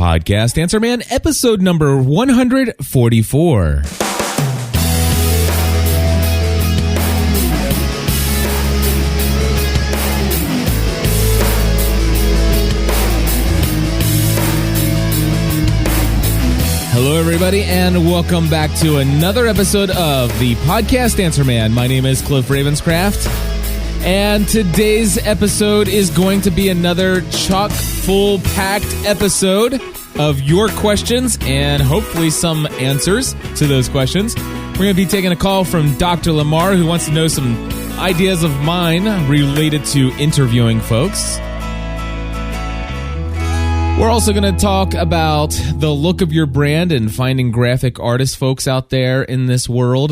Podcast Answer Man, episode number 144. Hello, everybody, and welcome back to another episode of the Podcast Answer Man. My name is Cliff Ravenscraft, and today's episode is going to be another chock-full packed episode of your questions and hopefully some answers to those questions. We're going to be taking a call from Dr. Lamar, who wants to know some ideas of mine related to interviewing folks. We're also going to talk about the look of your brand and finding graphic artist folks out there in this world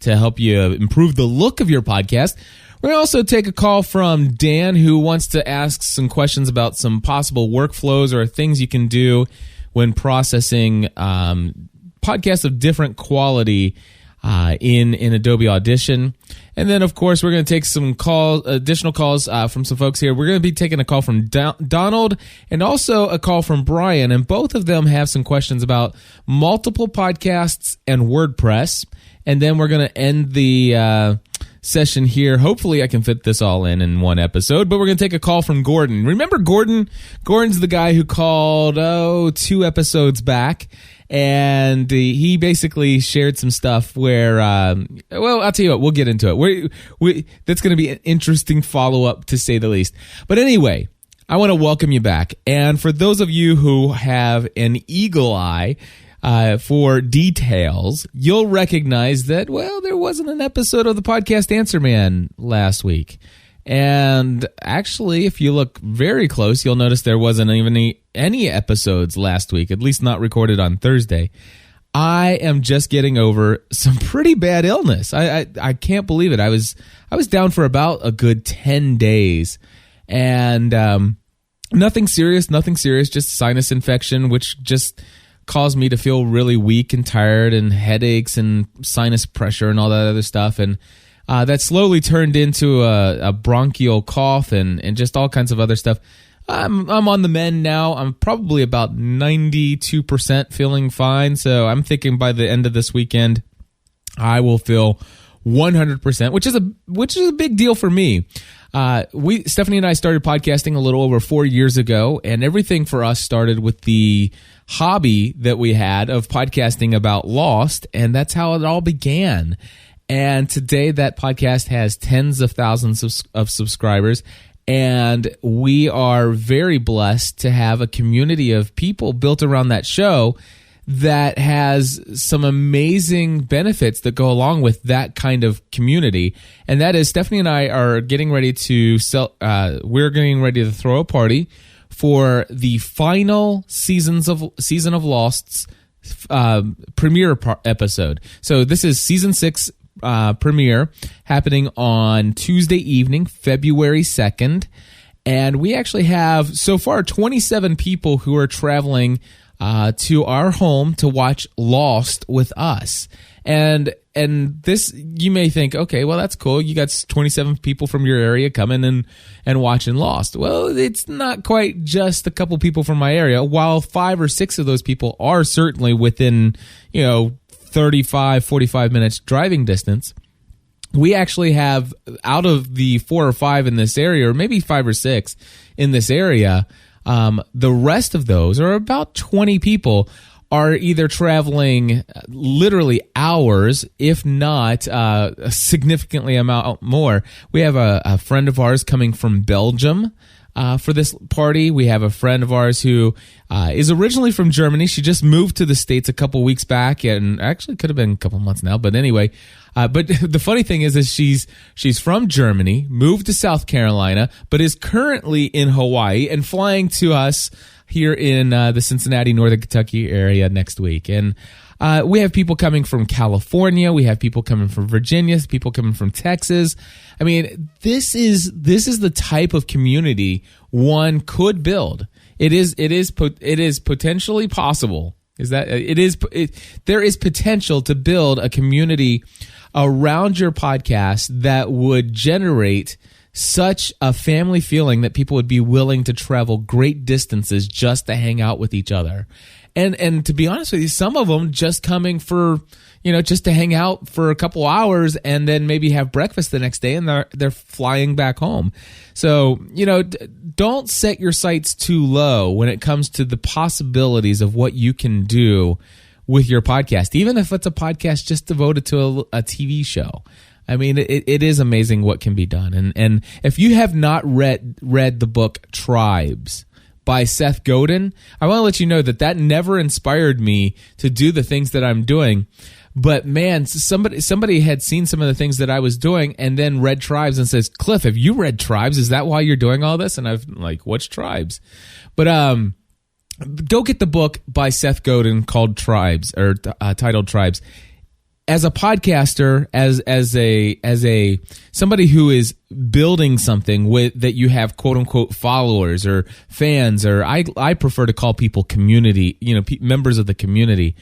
to help you improve the look of your podcast. We're going to also take a call from Dan, who wants to ask some questions about some possible workflows or things you can do when processing podcasts of different quality in Adobe Audition. And then, of course, we're going to take some additional calls from some folks here. We're going to be taking a call from Donald and also a call from Brian, and both of them have some questions about multiple podcasts and WordPress. And then we're going to end the session here. Hopefully, I can fit this all in one episode, but we're going to take a call from Gordon. Remember Gordon? Gordon's the guy who called, 2 episodes back. And he basically shared some stuff where, I'll tell you what, we'll get into it. That's going to be an interesting follow-up, to say the least. But anyway, I want to welcome you back. And for those of you who have an eagle eye for details, you'll recognize that, there wasn't an episode of the Podcast Answer Man last week. And actually, if you look very close, you'll notice there wasn't even any episodes last week, at least not recorded on Thursday. I am just getting over some pretty bad illness. I can't believe it. I was down for about a good 10 days, and nothing serious, just sinus infection, which just caused me to feel really weak and tired and headaches and sinus pressure and all that other stuff. And that slowly turned into a bronchial cough and just all kinds of other stuff. I'm on the mend now. I'm probably about 92% feeling fine. So I'm thinking by the end of this weekend, I will feel 100%, which is a big deal for me. Stephanie and I started podcasting a little over 4 years ago, and everything for us started with the hobby that we had of podcasting about Lost, and that's how it all began. And today that podcast has tens of thousands of subscribers, and we are very blessed to have a community of people built around that show that has some amazing benefits that go along with that kind of community. And that is, Stephanie and I are getting ready to we're getting ready to throw a party for the final season of Lost's premiere episode. So this is season 6 premiere happening on Tuesday evening, February 2nd. And we actually have, so far, 27 people who are traveling to our home to watch Lost with us. And this, you may think, okay, well, that's cool. You got 27 people from your area coming and watching Lost. Well, it's not quite just a couple people from my area. While 5 or 6 of those people are certainly within, 35, 45 minutes driving distance, we actually have, out of the 4 or 5 in this area, or maybe 5 or 6 in this area, the rest of those, or about 20 people, are either traveling literally hours, if not a significantly amount more. We have a friend of ours coming from Belgium for this party. We have a friend of ours who is originally from Germany. She just moved to the States a couple weeks back, and actually could have been a couple months now. But anyway, but the funny thing is she's from Germany, moved to South Carolina, but is currently in Hawaii and flying to us here in the Cincinnati, Northern Kentucky area next week. And we have people coming from California. We have people coming from Virginia, people coming from Texas. I mean, this is the type of community one could build. It is potentially possible. There is potential to build a community around your podcast that would generate such a family feeling that people would be willing to travel great distances just to hang out with each other. And to be honest with you, some of them just coming for, just to hang out for a couple hours and then maybe have breakfast the next day, and they're flying back home. So, don't set your sights too low when it comes to the possibilities of what you can do with your podcast, even if it's a podcast just devoted to a TV show. I mean, it is amazing what can be done. And if you have not read the book Tribes by Seth Godin, I want to let you know that never inspired me to do the things that I'm doing. But man, somebody had seen some of the things that I was doing and then read Tribes and says, Cliff, have you read Tribes? Is that why you're doing all this? And I'm like, what's Tribes? But go get the book by Seth Godin called Tribes, or titled Tribes. As a podcaster, as a somebody who is building something with that you have quote unquote followers or fans, or I prefer to call people community, members of the community.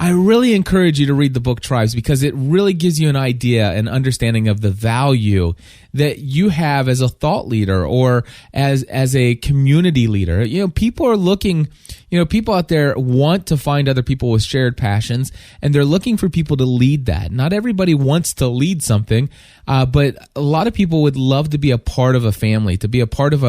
I really encourage you to read the book Tribes, because it really gives you an idea and understanding of the value that you have as a thought leader or as a community leader. People are looking, people out there want to find other people with shared passions, and they're looking for people to lead that. Not everybody wants to lead something, but a lot of people would love to be a part of a family, to be a part of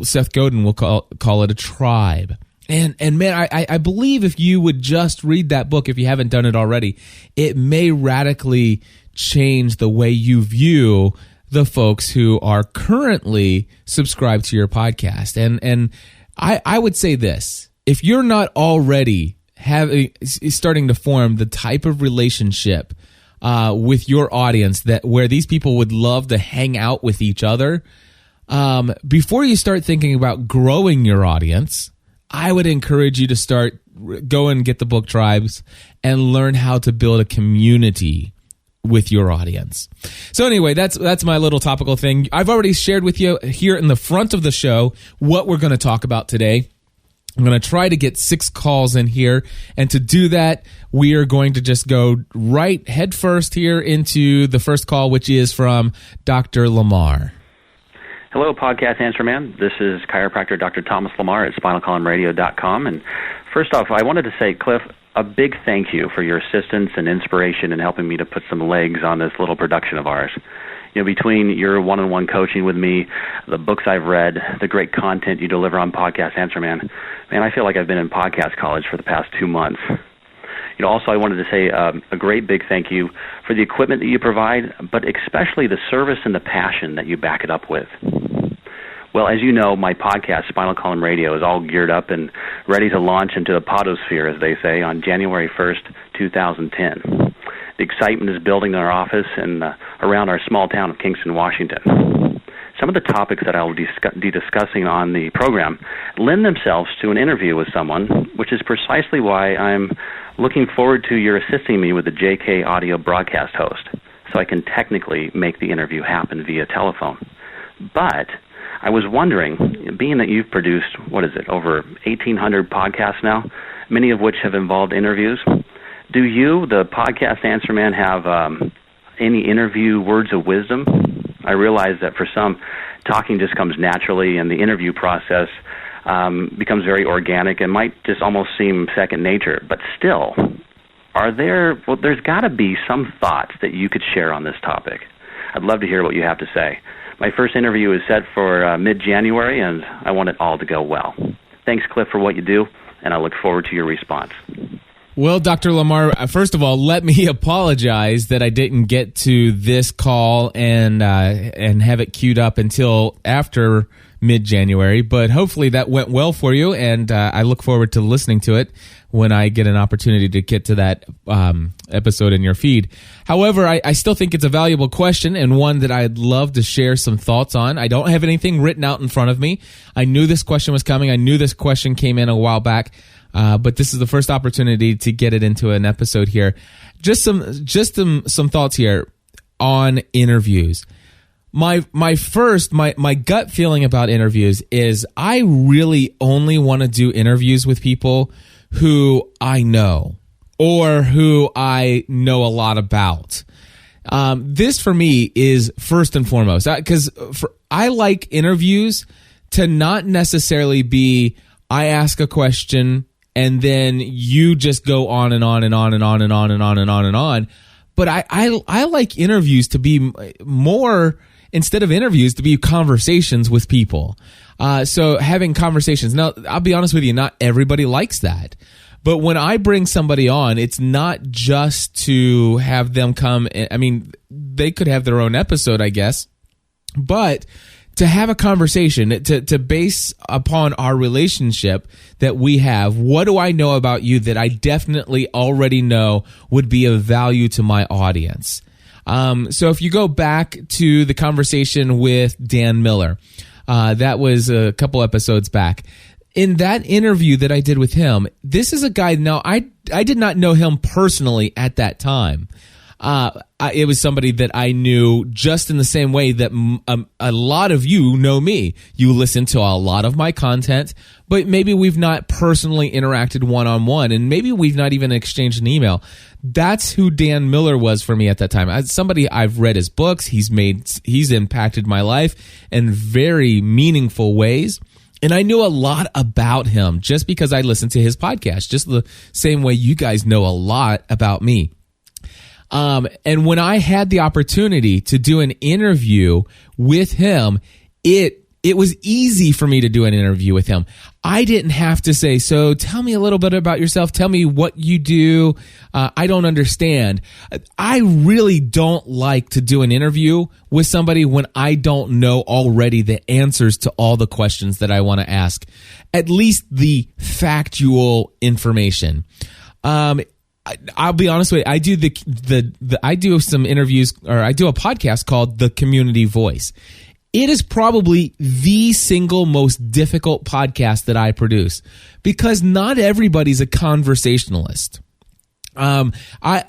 Seth Godin will call it a tribe. And man, I believe if you would just read that book, if you haven't done it already, it may radically change the way you view the folks who are currently subscribed to your podcast. And I would say this: if you're not already starting to form the type of relationship with your audience where these people would love to hang out with each other, before you start thinking about growing your audience, I would encourage you to go and get the book Tribes and learn how to build a community with your audience. So anyway, that's my little topical thing. I've already shared with you here in the front of the show what we're going to talk about today. I'm going to try to get 6 calls in here, and to do that, we are going to just go right head first here into the first call, which is from Dr. Lamar. Hello, Podcast Answer Man. This is chiropractor Dr. Thomas Lamar at spinalcolumnradio.com. And first off, I wanted to say, Cliff, a big thank you for your assistance and inspiration in helping me to put some legs on this little production of ours. Between your one-on-one coaching with me, the books I've read, the great content you deliver on Podcast Answer Man, I feel like I've been in podcast college for the past 2 months. Also, I wanted to say a great big thank you for the equipment that you provide, but especially the service and the passion that you back it up with. Well, as you know, my podcast, Spinal Column Radio, is all geared up and ready to launch into the podosphere, as they say, on January 1st, 2010. The excitement is building in our office and around our small town of Kingston, Washington. Some of the topics that I will be discussing on the program lend themselves to an interview with someone, which is precisely why I'm looking forward to your assisting me with the JK audio broadcast host, so I can technically make the interview happen via telephone. But I was wondering, being that you've produced, over 1,800 podcasts now, many of which have involved interviews, do you, the Podcast Answer Man, have any interview words of wisdom? I realize that for some, talking just comes naturally, and the interview process becomes very organic and might just almost seem second nature. But still, there's got to be some thoughts that you could share on this topic. I'd love to hear what you have to say. My first interview is set for mid-January, and I want it all to go well. Thanks, Cliff, for what you do, and I look forward to your response. Well, Dr. Lamar, first of all, let me apologize that I didn't get to this call and have it queued up until after mid-January, but hopefully that went well for you, and I look forward to listening to it when I get an opportunity to get to that episode in your feed. However, I still think it's a valuable question and one that I'd love to share some thoughts on. I don't have anything written out in front of me. I knew this question was coming. I knew this question came in a while back. But this is the first opportunity to get it into an episode here. Just some thoughts here on interviews. My gut feeling about interviews is I really only want to do interviews with people who I know or who I know a lot about. This for me is first and foremost, because I like interviews to not necessarily be, I ask a question and then you just go on and on and on and on and on and on and on and on. But I like interviews to be more, instead of interviews, to be conversations with people. So having conversations. Now, I'll be honest with you, not everybody likes that. But when I bring somebody on, it's not just to have them come. I mean, they could have their own episode, I guess. But to have a conversation, to base upon our relationship that we have, what do I know about you that I definitely already know would be of value to my audience? So if you go back to the conversation with Dan Miller, that was a couple episodes back. In that interview that I did with him, this is a guy, now I did not know him personally at that time. It was somebody that I knew just in the same way that a lot of you know me. You listen to a lot of my content, but maybe we've not personally interacted one-on-one, and maybe we've not even exchanged an email. That's who Dan Miller was for me at that time. As somebody, I've read his books. He's impacted my life in very meaningful ways. And I knew a lot about him just because I listened to his podcast, just the same way you guys know a lot about me. And when I had the opportunity to do an interview with him, it was easy for me to do an interview with him. I didn't have to say, so tell me a little bit about yourself. Tell me what you do. I don't understand. I really don't like to do an interview with somebody when I don't know already the answers to all the questions that I want to ask, at least the factual information. I'll be honest with you. I do I do some interviews, or I do a podcast called The Community Voice. It is probably the single most difficult podcast that I produce because not everybody's a conversationalist. I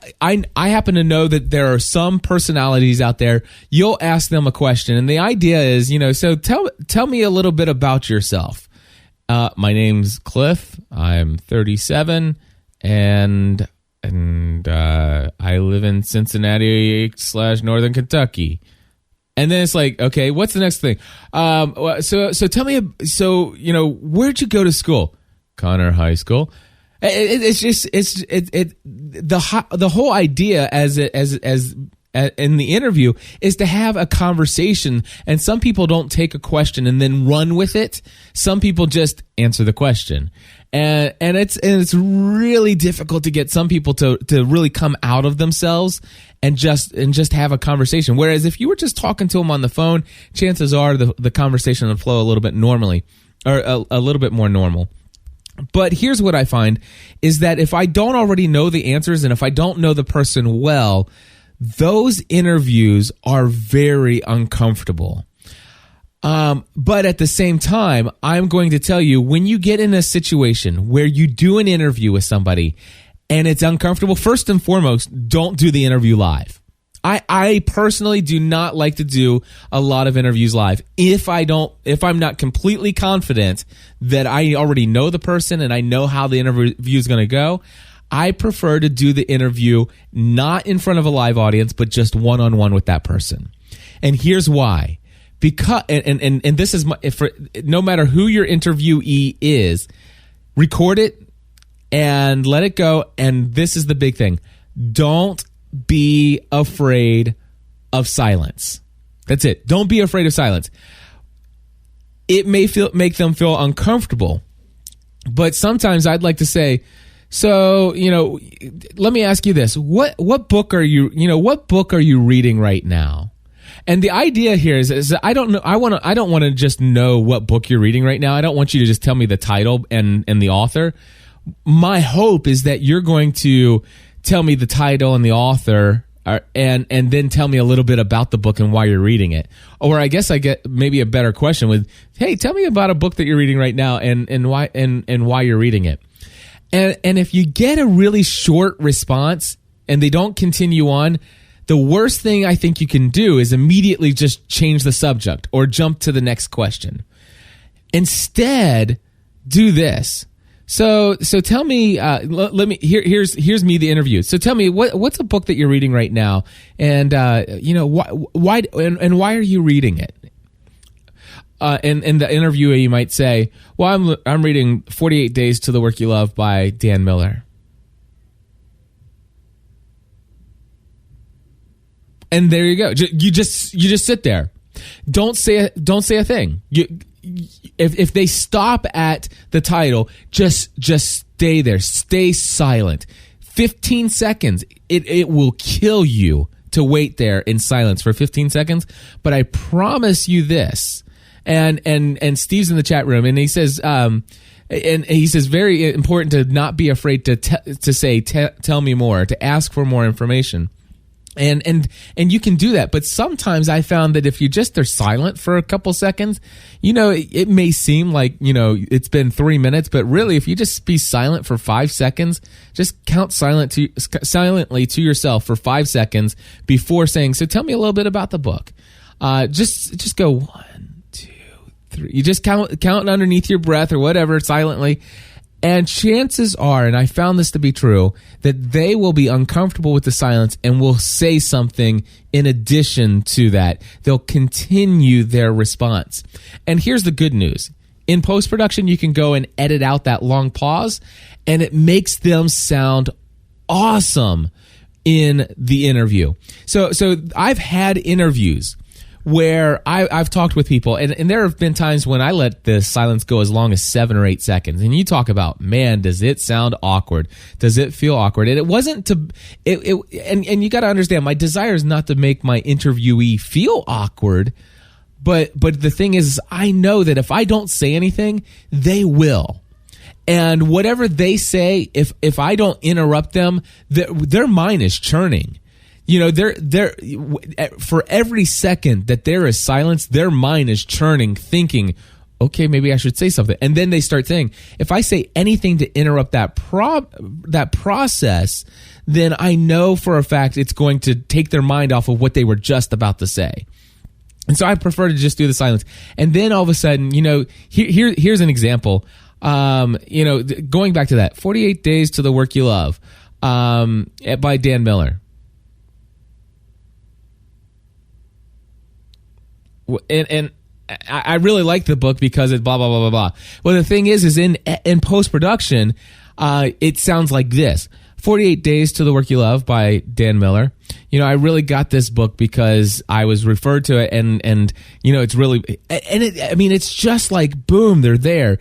happen to know that there are some personalities out there. You'll ask them a question, and the idea is, so tell me a little bit about yourself. My name's Cliff. I'm 37, and I live in Cincinnati / Northern Kentucky. And then it's like, okay, what's the next thing? So tell me, where'd you go to school? Connor High School. The whole idea as in the interview is to have a conversation, and some people don't take a question and then run with it. Some people just answer the question. And it's really difficult to get some people to really come out of themselves and just have a conversation. Whereas if you were just talking to them on the phone, chances are the conversation would flow a little bit normally, or a little bit more normal. But here's what I find is that if I don't already know the answers, and if I don't know the person well, those interviews are very uncomfortable. But at the same time, I'm going to tell you, when you get in a situation where you do an interview with somebody and it's uncomfortable, first and foremost, don't do the interview live. I personally do not like to do a lot of interviews live if I'm not completely confident that I already know the person and I know how the interview is going to go. I prefer to do the interview not in front of a live audience, but just one-on-one with that person. And here's why. Because and this is no matter who your interviewee is, record it and let it go. And this is the big thing: don't be afraid of silence. That's it. Don't be afraid of silence. It may make them feel uncomfortable, but sometimes I'd like to say, so let me ask you this: what book are you reading right now? And the idea here is I don't know. I don't want to just know what book you're reading right now. I don't want you to just tell me the title and the author. My hope is that you're going to tell me the title and the author, and then tell me a little bit about the book and why you're reading it. Or I guess I get maybe a better question with, hey, tell me about a book that you're reading right now and why you're reading it. And if you get a really short response and they don't continue on, the worst thing I think you can do is immediately just change the subject or jump to the next question. Instead, do this. So tell me, let me here's me the interview. So tell me what's a book that you're reading right now, and why are you reading it? In the interview, you might say, "Well, I'm reading 48 Days to the Work You Love by Dan Miller." And there you go. You just sit there. Don't say a thing. If they stop at the title, just stay there. Stay silent. 15 seconds. It will kill you to wait there in silence for 15 seconds. But I promise you this. And Steve's in the chat room, and he says, very important to not be afraid to say, tell me more, to ask for more information. And you can do that, but sometimes I found that if you just are silent for a couple seconds, it may seem like, it's been 3 minutes, but really if you just be silent for 5 seconds, just count silently to yourself for 5 seconds before saying, so tell me a little bit about the book. Just go 1, 2, 3. You just count underneath your breath or whatever silently. And chances are, and I found this to be true, that they will be uncomfortable with the silence and will say something in addition to that. They'll continue their response. And here's the good news. In post-production, you can go and edit out that long pause, and it makes them sound awesome in the interview. So I've had interviews where I've talked with people, and there have been times when I let the silence go as long as 7 or 8 seconds. And you talk about, man, does it sound awkward? Does it feel awkward? And it wasn't to, and you got to understand, my desire is not to make my interviewee feel awkward, but the thing is, I know that if I don't say anything, they will. And whatever they say, if I don't interrupt them, their mind is churning. They're for every second that there is silence, their mind is churning, thinking, okay, maybe I should say something. And then they start saying, if I say anything to interrupt that process, then I know for a fact it's going to take their mind off of what they were just about to say. And so I prefer to just do the silence. And then all of a sudden, here's an example. Going back to that, 48 Days to the Work You Love, by Dan Miller. And I really like the book because it blah, blah, blah, blah, blah. Well, the thing is in post-production, it sounds like this. 48 Days to the Work You Love by Dan Miller. I really got this book because I was referred to it and it's really, it's just like, boom, they're there.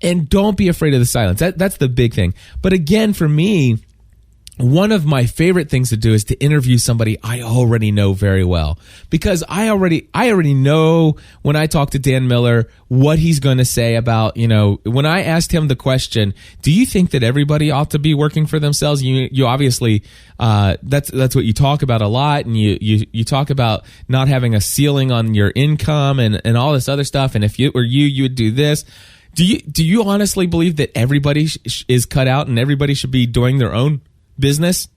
And don't be afraid of the silence. That's the big thing. But again, for me, one of my favorite things to do is to interview somebody I already know very well, because I already know when I talk to Dan Miller what he's going to say about, when I asked him the question, do you think that everybody ought to be working for themselves? You obviously, that's what you talk about a lot. And you talk about not having a ceiling on your income and all this other stuff. And if you were you would do this. Do you honestly believe that everybody is cut out and everybody should be doing their own business?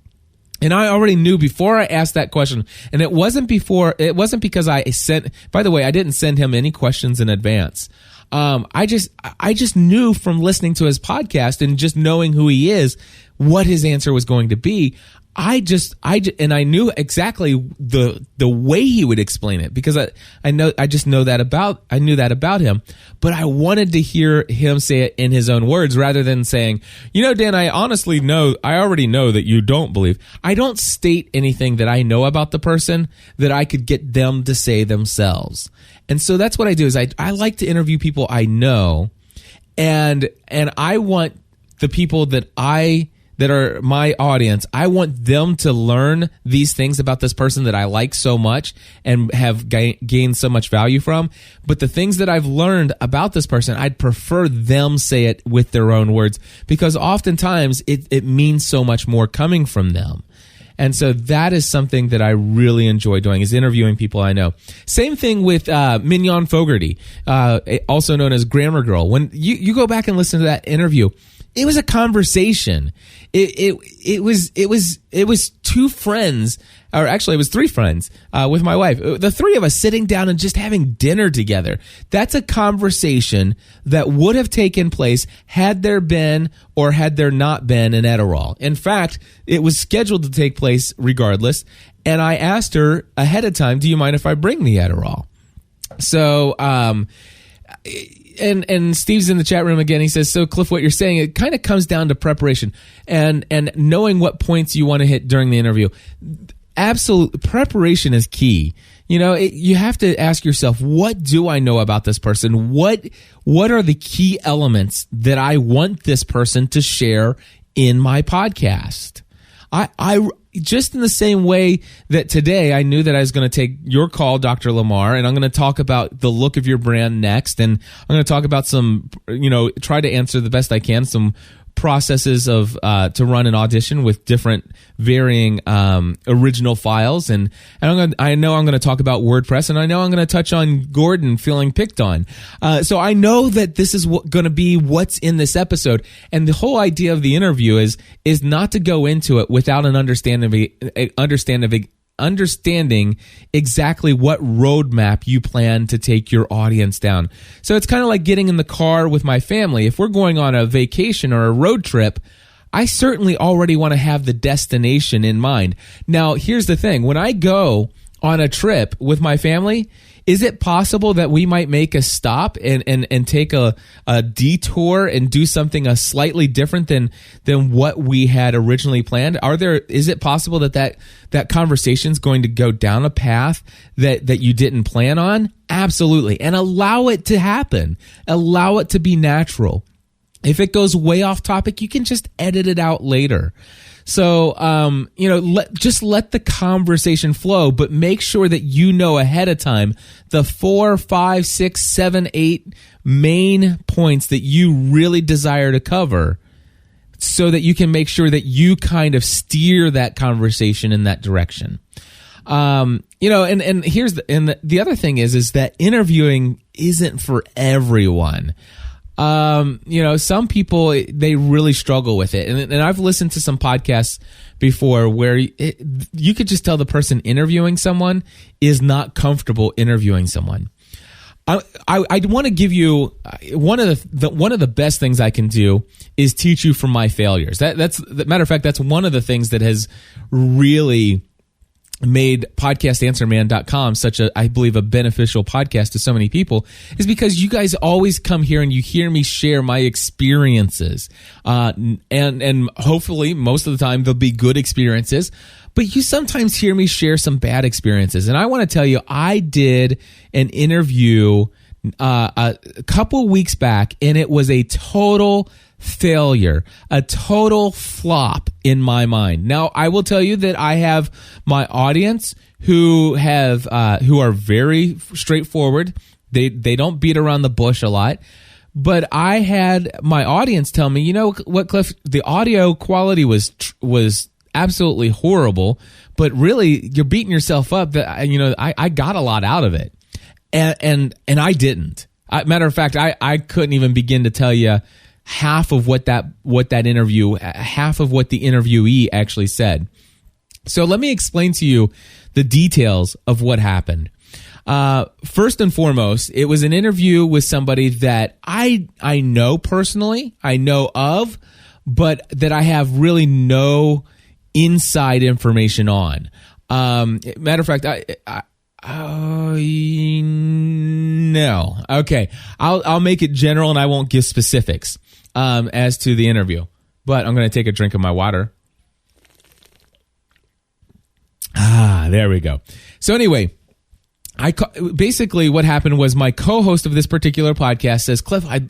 And I already knew before I asked that question, and it wasn't because I didn't send him any questions in advance. I just knew from listening to his podcast and just knowing who he is, what his answer was going to be. I knew exactly the way he would explain it, because I knew that about him, but I wanted to hear him say it in his own words rather than saying, Dan, I already know that you don't believe. I don't state anything that I know about the person that I could get them to say themselves. And so that's what I do is I like to interview people I know, and I want the people that are my audience, I want them to learn these things about this person that I like so much and have gained so much value from. But the things that I've learned about this person, I'd prefer them say it with their own words, because oftentimes it means so much more coming from them. And so that is something that I really enjoy doing, is interviewing people I know. Same thing with Mignon Fogarty, also known as Grammar Girl. When you go back and listen to that interview, it was a conversation. It was two friends or actually it was 3 friends with my wife. The 3 of us sitting down and just having dinner together. That's a conversation that would have taken place had there been or had there not been an Adderall. In fact, it was scheduled to take place regardless. And I asked her ahead of time, do you mind if I bring the Adderall? So, and Steve's in the chat room again. He says, so Cliff, what you're saying, it kind of comes down to preparation and knowing what points you want to hit during the interview. Absolute preparation is key. You know, you have to ask yourself, what do I know about this person? What are the key elements that I want this person to share in my podcast? I just in the same way that today I knew that I was going to take your call, Dr. Lamar, and I'm going to talk about the look of your brand next. And I'm going to talk about some, try to answer the best I can, some processes of to run an audition with different varying original files, and I know I'm going to talk about WordPress, and I know I'm going to touch on Gordon feeling picked on. So I know that this is going to be what's in this episode, and the whole idea of the interview is not to go into it without an understanding exactly what roadmap you plan to take your audience down. So it's kind of like getting in the car with my family. If we're going on a vacation or a road trip, I certainly already want to have the destination in mind. Now, here's the thing. When I go on a trip with my family, is it possible that we might make a stop and take a detour and do something slightly different than what we had originally planned? Is it possible that conversation is going to go down a path that you didn't plan on? Absolutely. And allow it to happen. Allow it to be natural. If it goes way off topic, you can just edit it out later. So, just let the conversation flow, but make sure that you know ahead of time the 4, 5, 6, 7, 8 main points that you really desire to cover so that you can make sure that you kind of steer that conversation in that direction. And here's the other thing is that interviewing isn't for everyone. Some people, they really struggle with it. And I've listened to some podcasts before where you could just tell the person interviewing someone is not comfortable interviewing someone. I want to give you one of the best things I can do is teach you from my failures. That's matter of fact, that's one of the things that has really made podcastanswerman.com such I believe a beneficial podcast to so many people, is because you guys always come here and you hear me share my experiences. And hopefully most of the time they'll be good experiences, but you sometimes hear me share some bad experiences. And I want to tell you, I did an interview a couple weeks back, and it was a total failure, a total flop in my mind. Now, I will tell you that I have my audience who are very straightforward. They don't beat around the bush a lot. But I had my audience tell me, you know what, Cliff, the audio quality was absolutely horrible, but really you're beating yourself up that I got a lot out of it. And I didn't. Matter of fact, I couldn't even begin to tell you half of what the interviewee actually said. So let me explain to you the details of what happened. First and foremost, it was an interview with somebody that I know personally, I know of, but that I have really no inside information on. Matter of fact, no. Okay. I'll make it general and I won't give specifics as to the interview. But I'm going to take a drink of my water. There we go. So anyway, basically what happened was my co-host of this particular podcast says, Cliff, I'm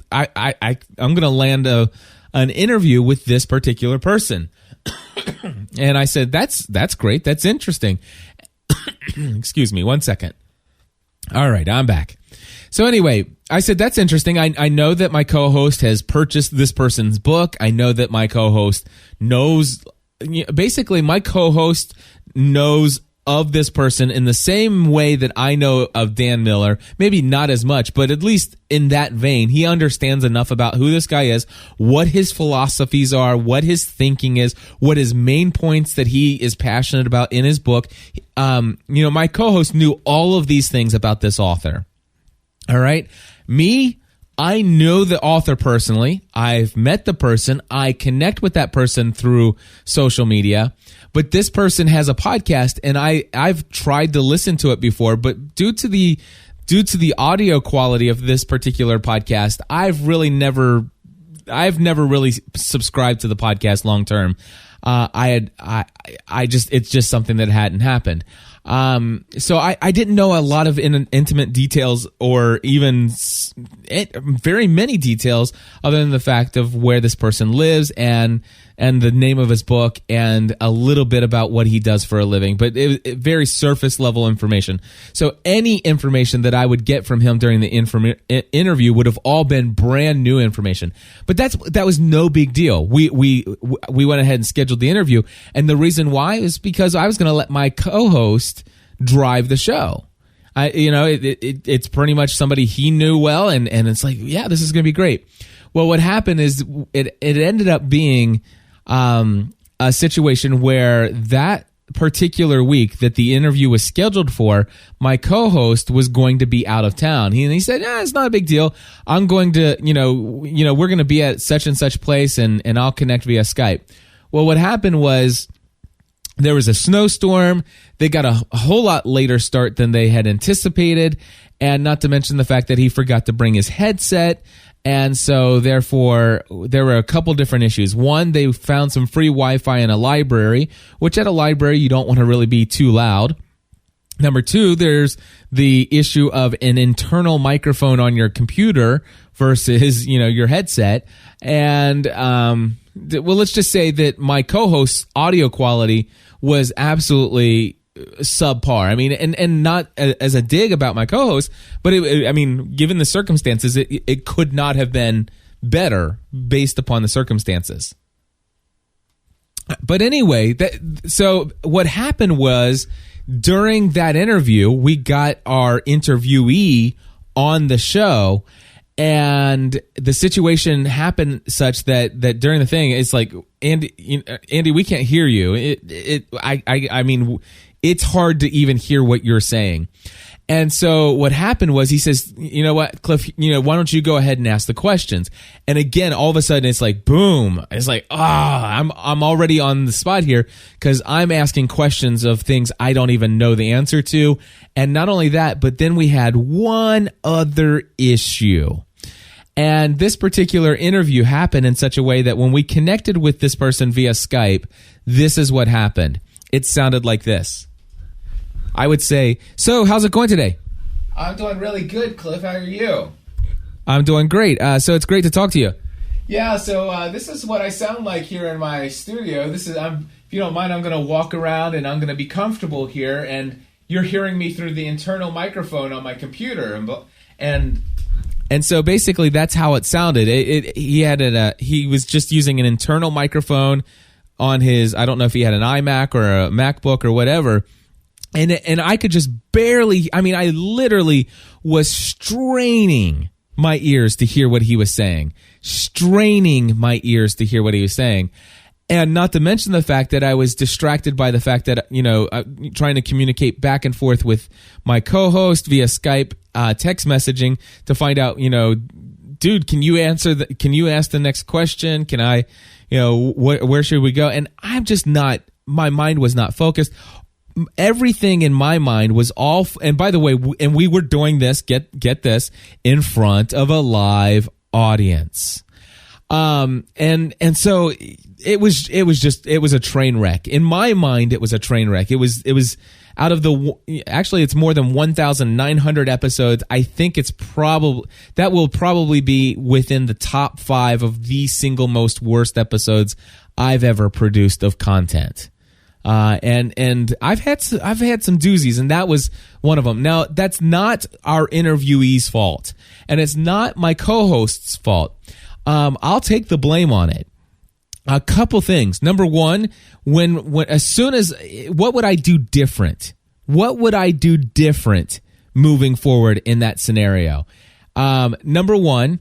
going to land an interview with this particular person. And I said, that's great. That's interesting. Excuse me, 1 second. All right, I'm back. So anyway, I said, that's interesting. I know that my co-host has purchased this person's book. I know that my co-host knows, basically my co-host knows of this person in the same way that I know of Dan Miller, maybe not as much, but at least in that vein, he understands enough about who this guy is, what his philosophies are, what his thinking is, what his main points that he is passionate about in his book. My co-host knew all of these things about this author. All right. Me, I know the author personally. I've met the person. I connect with that person through social media. But this person has a podcast, and I've tried to listen to it before, but due to the audio quality of this particular podcast, I've never really subscribed to the podcast long term. It's just something that hadn't happened. So I didn't know a lot of intimate details or even very many details other than the fact of where this person lives and the name of his book and a little bit about what he does for a living, but it very surface level information. So any information that I would get from him during the interview would have all been brand new information. But that was no big deal. We went ahead and scheduled the interview, and the reason why is because I was going to let my co-host drive the show. It's pretty much somebody he knew well, and it's like, yeah, this is going to be great. Well, what happened is it ended up being a situation where that particular week that the interview was scheduled for, my co-host was going to be out of town. He said, it's not a big deal. I'm going to, we're going to be at such and such place and I'll connect via Skype. Well, what happened was there was a snowstorm. They got a whole lot later start than they had anticipated. And not to mention the fact that he forgot to bring his headset. And so, therefore, there were a couple different issues. One, they found some free Wi-Fi in a library, which at a library you don't want to really be too loud. Number two, there's the issue of an internal microphone on your computer versus, your headset. And, let's just say that my co-host's audio quality was absolutely subpar. I mean, and not as a dig about my co-host, but given the circumstances, it could not have been better based upon the circumstances. But anyway, so what happened was during that interview, we got our interviewee on the show, and the situation happened such that during the thing, it's like, Andy, we can't hear you. It's hard to even hear what you're saying. And so what happened was he says, you know what, Cliff, why don't you go ahead and ask the questions? And again, all of a sudden it's like, boom. It's like, I'm already on the spot here because I'm asking questions of things I don't even know the answer to. And not only that, but then we had one other issue. And this particular interview happened in such a way that when we connected with this person via Skype, this is what happened. It sounded like this. I would say, so how's it going today? I'm doing really good, Cliff. How are you? I'm doing great. So it's great to talk to you. Yeah, so this is what I sound like here in my studio. If you don't mind, I'm going to walk around and I'm going to be comfortable here. And you're hearing me through the internal microphone on my computer. And so basically that's how it sounded. He was just using an internal microphone on his, I don't know if he had an iMac or a MacBook or whatever. And I could just barely, I literally was straining my ears to hear what he was saying. And not to mention the fact that I was distracted by the fact that, trying to communicate back and forth with my co-host via Skype, text messaging to find out, dude, can you ask the next question? Can I, where should we go? And I'm just my mind was not focused. Everything in my mind was all, and by the way, and we were doing this, get this, in front of a live audience. And so it was a train wreck. In my mind, it was a train wreck. It was out of actually it's more than 1,900 episodes. I think that will probably be within the top 5 of the single most worst episodes I've ever produced of content. And I've had some doozies, and that was one of them. Now, that's not our interviewee's fault, and it's not my co-host's fault. I'll take the blame on it. A couple things. Number one, what would I do different? What would I do different moving forward in that scenario? Number one,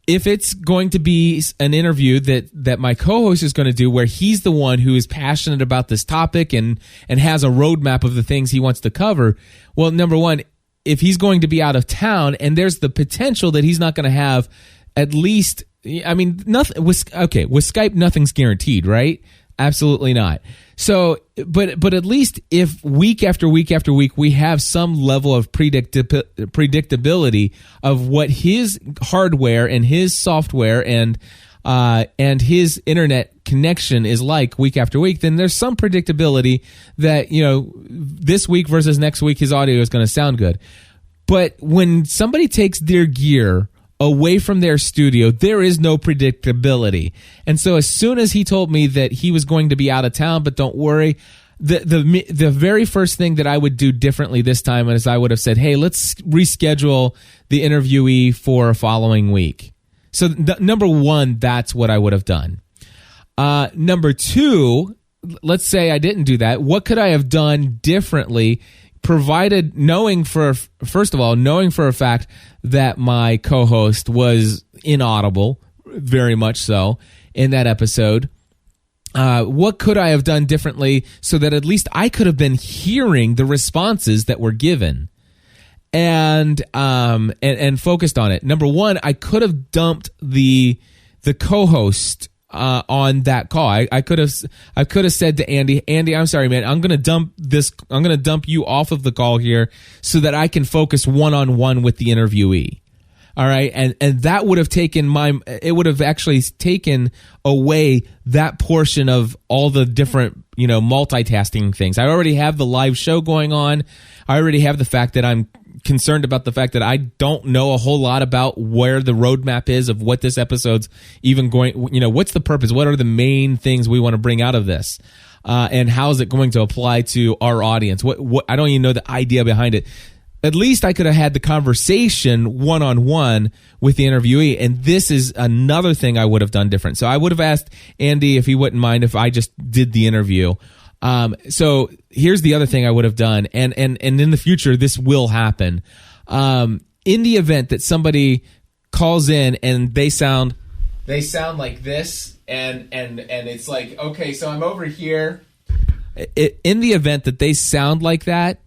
if it's going to be an interview that my co-host is going to do where he's the one who is passionate about this topic and has a roadmap of the things he wants to cover, well, number one, if he's going to be out of town and there's the potential that he's not going to have at least, I mean, nothing with Skype, nothing's guaranteed, right? Absolutely not. So, but at least if week after week after week we have some level of predictability of what his hardware and his software and his internet connection is like week after week, then there's some predictability that, this week versus next week his audio is going to sound good. But when somebody takes their gear away from their studio, there is no predictability. And so as soon as he told me that he was going to be out of town, but don't worry, the very first thing that I would do differently this time is I would have said, hey, let's reschedule the interviewee for a following week. So number one, that's what I would have done. Number two, let's say I didn't do that. What could I have done differently? Provided knowing for a fact that my co-host was inaudible, very much so, in that episode, what could I have done differently so that at least I could have been hearing the responses that were given and focused on it? Number one, I could have dumped the co-host on that call. I could have said to Andy, I'm sorry, man, I'm going to dump you off of the call here so that I can focus one-on-one with the interviewee. All right. And that would have actually taken away that portion of all the different, multitasking things. I already have the live show going on. I already have the fact that I'm concerned about the fact that I don't know a whole lot about where the roadmap is of what this episode's even going, what's the purpose? What are the main things we want to bring out of this? And how is it going to apply to our audience? What I don't even know the idea behind it. At least I could have had the conversation one-on-one with the interviewee, and this is another thing I would have done different. So I would have asked Andy if he wouldn't mind if I just did the interview. So here's the other thing I would have done, and in the future this will happen. In the event that somebody calls in and they sound like this, and it's like, okay, so I'm over here. In the event that they sound like that,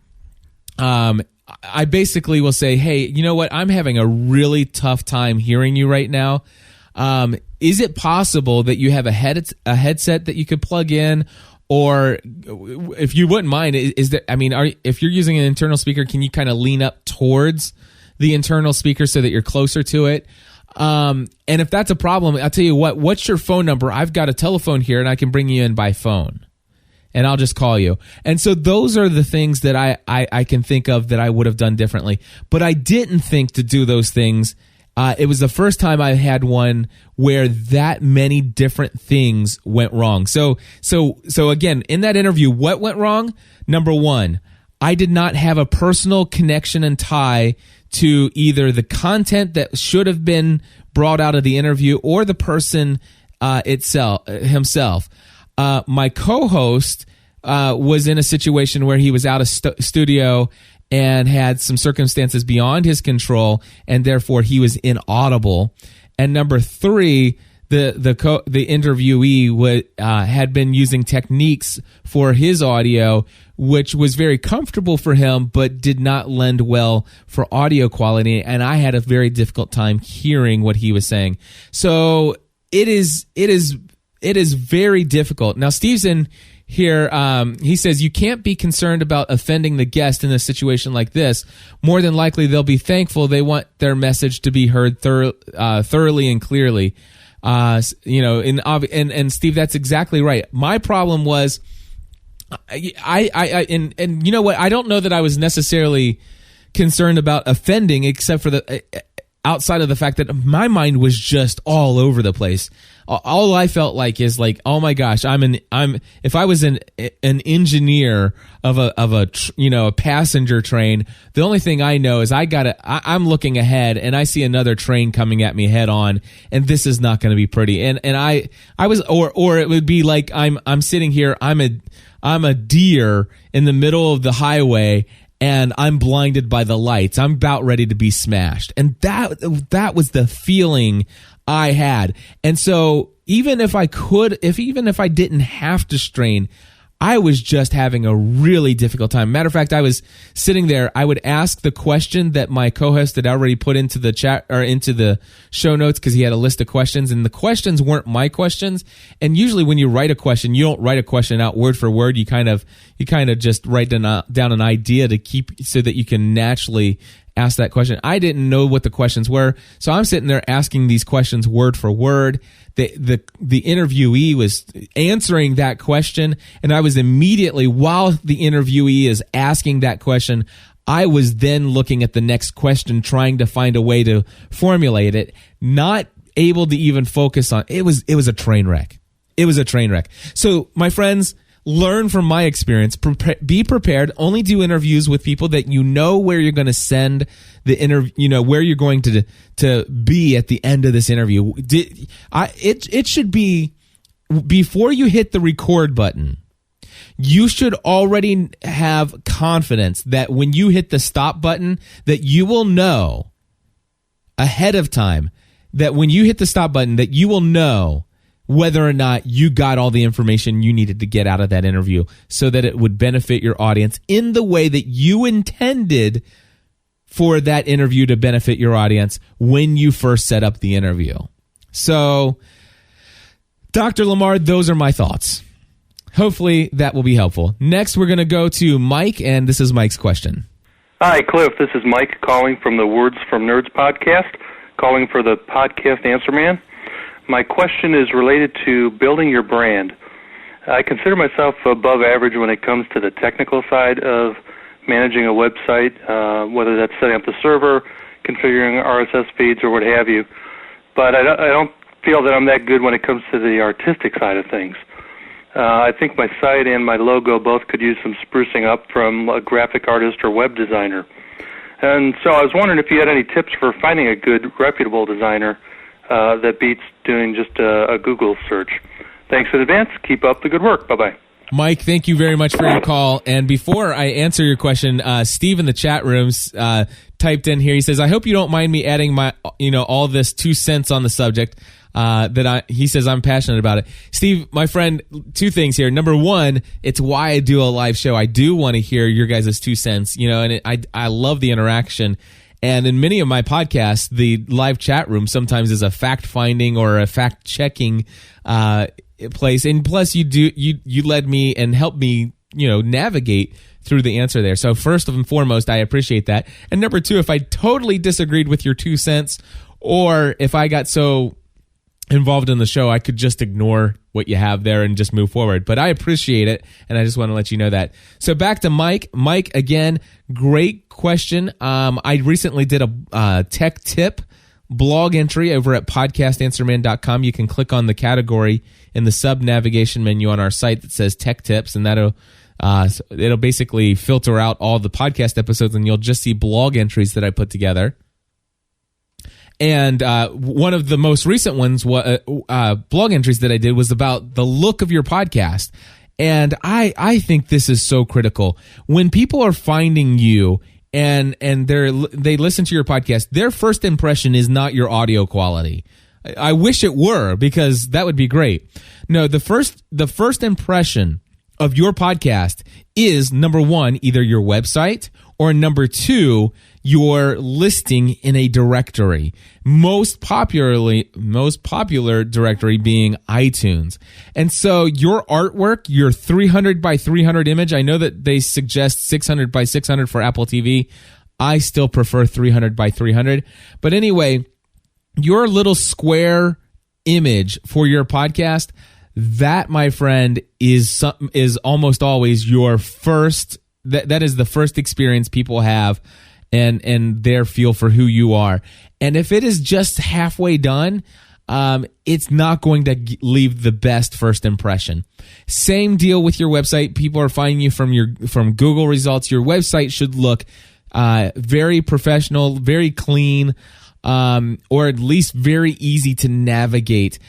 I basically will say, hey, you know what? I'm having a really tough time hearing you right now. Is it possible that you have a headset that you could plug in? Or if you wouldn't mind, if you're using an internal speaker, can you kind of lean up towards the internal speaker so that you're closer to it? And if that's a problem, I'll tell you what's your phone number? I've got a telephone here and I can bring you in by phone and I'll just call you. And so those are the things that I can think of that I would have done differently. But I didn't think to do those things. It was the first time I had one where that many different things went wrong. So again, in that interview, what went wrong? Number one, I did not have a personal connection and tie to either the content that should have been brought out of the interview or the person himself. My co-host was in a situation where he was out of studio and had some circumstances beyond his control, and therefore he was inaudible. And number three, the interviewee had been using techniques for his audio, which was very comfortable for him, but did not lend well for audio quality. And I had a very difficult time hearing what he was saying. So it is very difficult. Now, Steve's in here, he says, you can't be concerned about offending the guest in a situation like this. More than likely, they'll be thankful. They want their message to be heard thoroughly and clearly. And Steve, that's exactly right. My problem was, and you know what? I don't know that I was necessarily concerned about offending, except for outside of the fact that my mind was just all over the place. All I felt like is like, oh my gosh, if I was an engineer of a passenger train, the only thing I know is I'm looking ahead and I see another train coming at me head on, and this is not going to be pretty. And I was, or it would be like I'm sitting here, I'm a deer in the middle of the highway, and I'm blinded by the lights. I'm about ready to be smashed. And that was the feeling I had. And so even if I didn't have to strain, I was just having a really difficult time. Matter of fact, I was sitting there. I would ask the question that my co-host had already put into the chat or into the show notes, because he had a list of questions, and the questions weren't my questions. And usually when you write a question, you don't write a question out word for word. You kind of just write down an idea to keep so that you can naturally ask that question. I didn't know what the questions were, so I'm sitting there asking these questions word for word. The interviewee was answering that question, and I was immediately, while the interviewee is asking that question, I was then looking at the next question, trying to find a way to formulate it, not able to even focus on it. Was a train wreck. It was a train wreck. So, my friends, learn from my experience. Be prepared. Only do interviews with people that you know where you're going to send the interview. Where you're going to be at the end of this interview. It should be before you hit the record button. You should already have confidence that when you hit the stop button, that you will know ahead of time. That when you hit the stop button, that you will know whether or not you got all the information you needed to get out of that interview, so that it would benefit your audience in the way that you intended for that interview to benefit your audience when you first set up the interview. So, Dr. Lamar, those are my thoughts. Hopefully that will be helpful. Next, we're going to go to Mike, and this is Mike's question. Hi, Cliff. This is Mike calling from the Words from Nerds podcast, calling for the podcast Answer Man. My question is related to building your brand. I consider myself above average when it comes to the technical side of managing a website, whether that's setting up the server, configuring RSS feeds, or what have you. But I don't feel that I'm that good when it comes to the artistic side of things. I think my site and my logo both could use some sprucing up from a graphic artist or web designer. And so I was wondering if you had any tips for finding a good, reputable designer that beats doing just a Google search. Thanks in advance. Keep up the good work. Bye-bye. Mike, thank you very much for your call. And before I answer your question, Steve in the chat rooms typed in here. He says, I hope you don't mind me adding my, all this 2 cents on the subject. He says I'm passionate about it. Steve, my friend, 2 things here. Number 1, it's why I do a live show. I do want to hear your guys' 2 cents, and I love the interaction. And in many of my podcasts, the live chat room sometimes is a fact-finding or a fact-checking place. And plus, you led me and helped me, navigate through the answer there. So first and foremost, I appreciate that. And number 2, if I totally disagreed with your 2 cents, or if I got so involved in the show, I could just ignore what you have there and just move forward. But I appreciate it, and I just want to let you know that. So back to Mike. Mike, again, great question. I recently did a tech tip blog entry over at podcastanswerman.com. You can click on the category in the sub-navigation menu on our site that says tech tips, and it'll basically filter out all the podcast episodes, and you'll just see blog entries that I put together. And one of the most recent ones, blog entries that I did, was about the look of your podcast. And I think this is so critical. When people are finding you and they listen to your podcast, their first impression is not your audio quality. I wish it were, because that would be great. No, the first impression of your podcast is, number 1, either your website, or number 2, your listing in a directory. Most popular directory being iTunes. And so your artwork, your 300 by 300 image, I know that they suggest 600 by 600 for Apple TV. I still prefer 300 by 300. But anyway, your little square image for your podcast, that, my friend, is almost always your first. That is the first experience people have, and their feel for who you are. And if it is just halfway done, it's not going to leave the best first impression. Same deal with your website. People are finding you from Google results. Your website should look very professional, very clean, or at least very easy to navigate,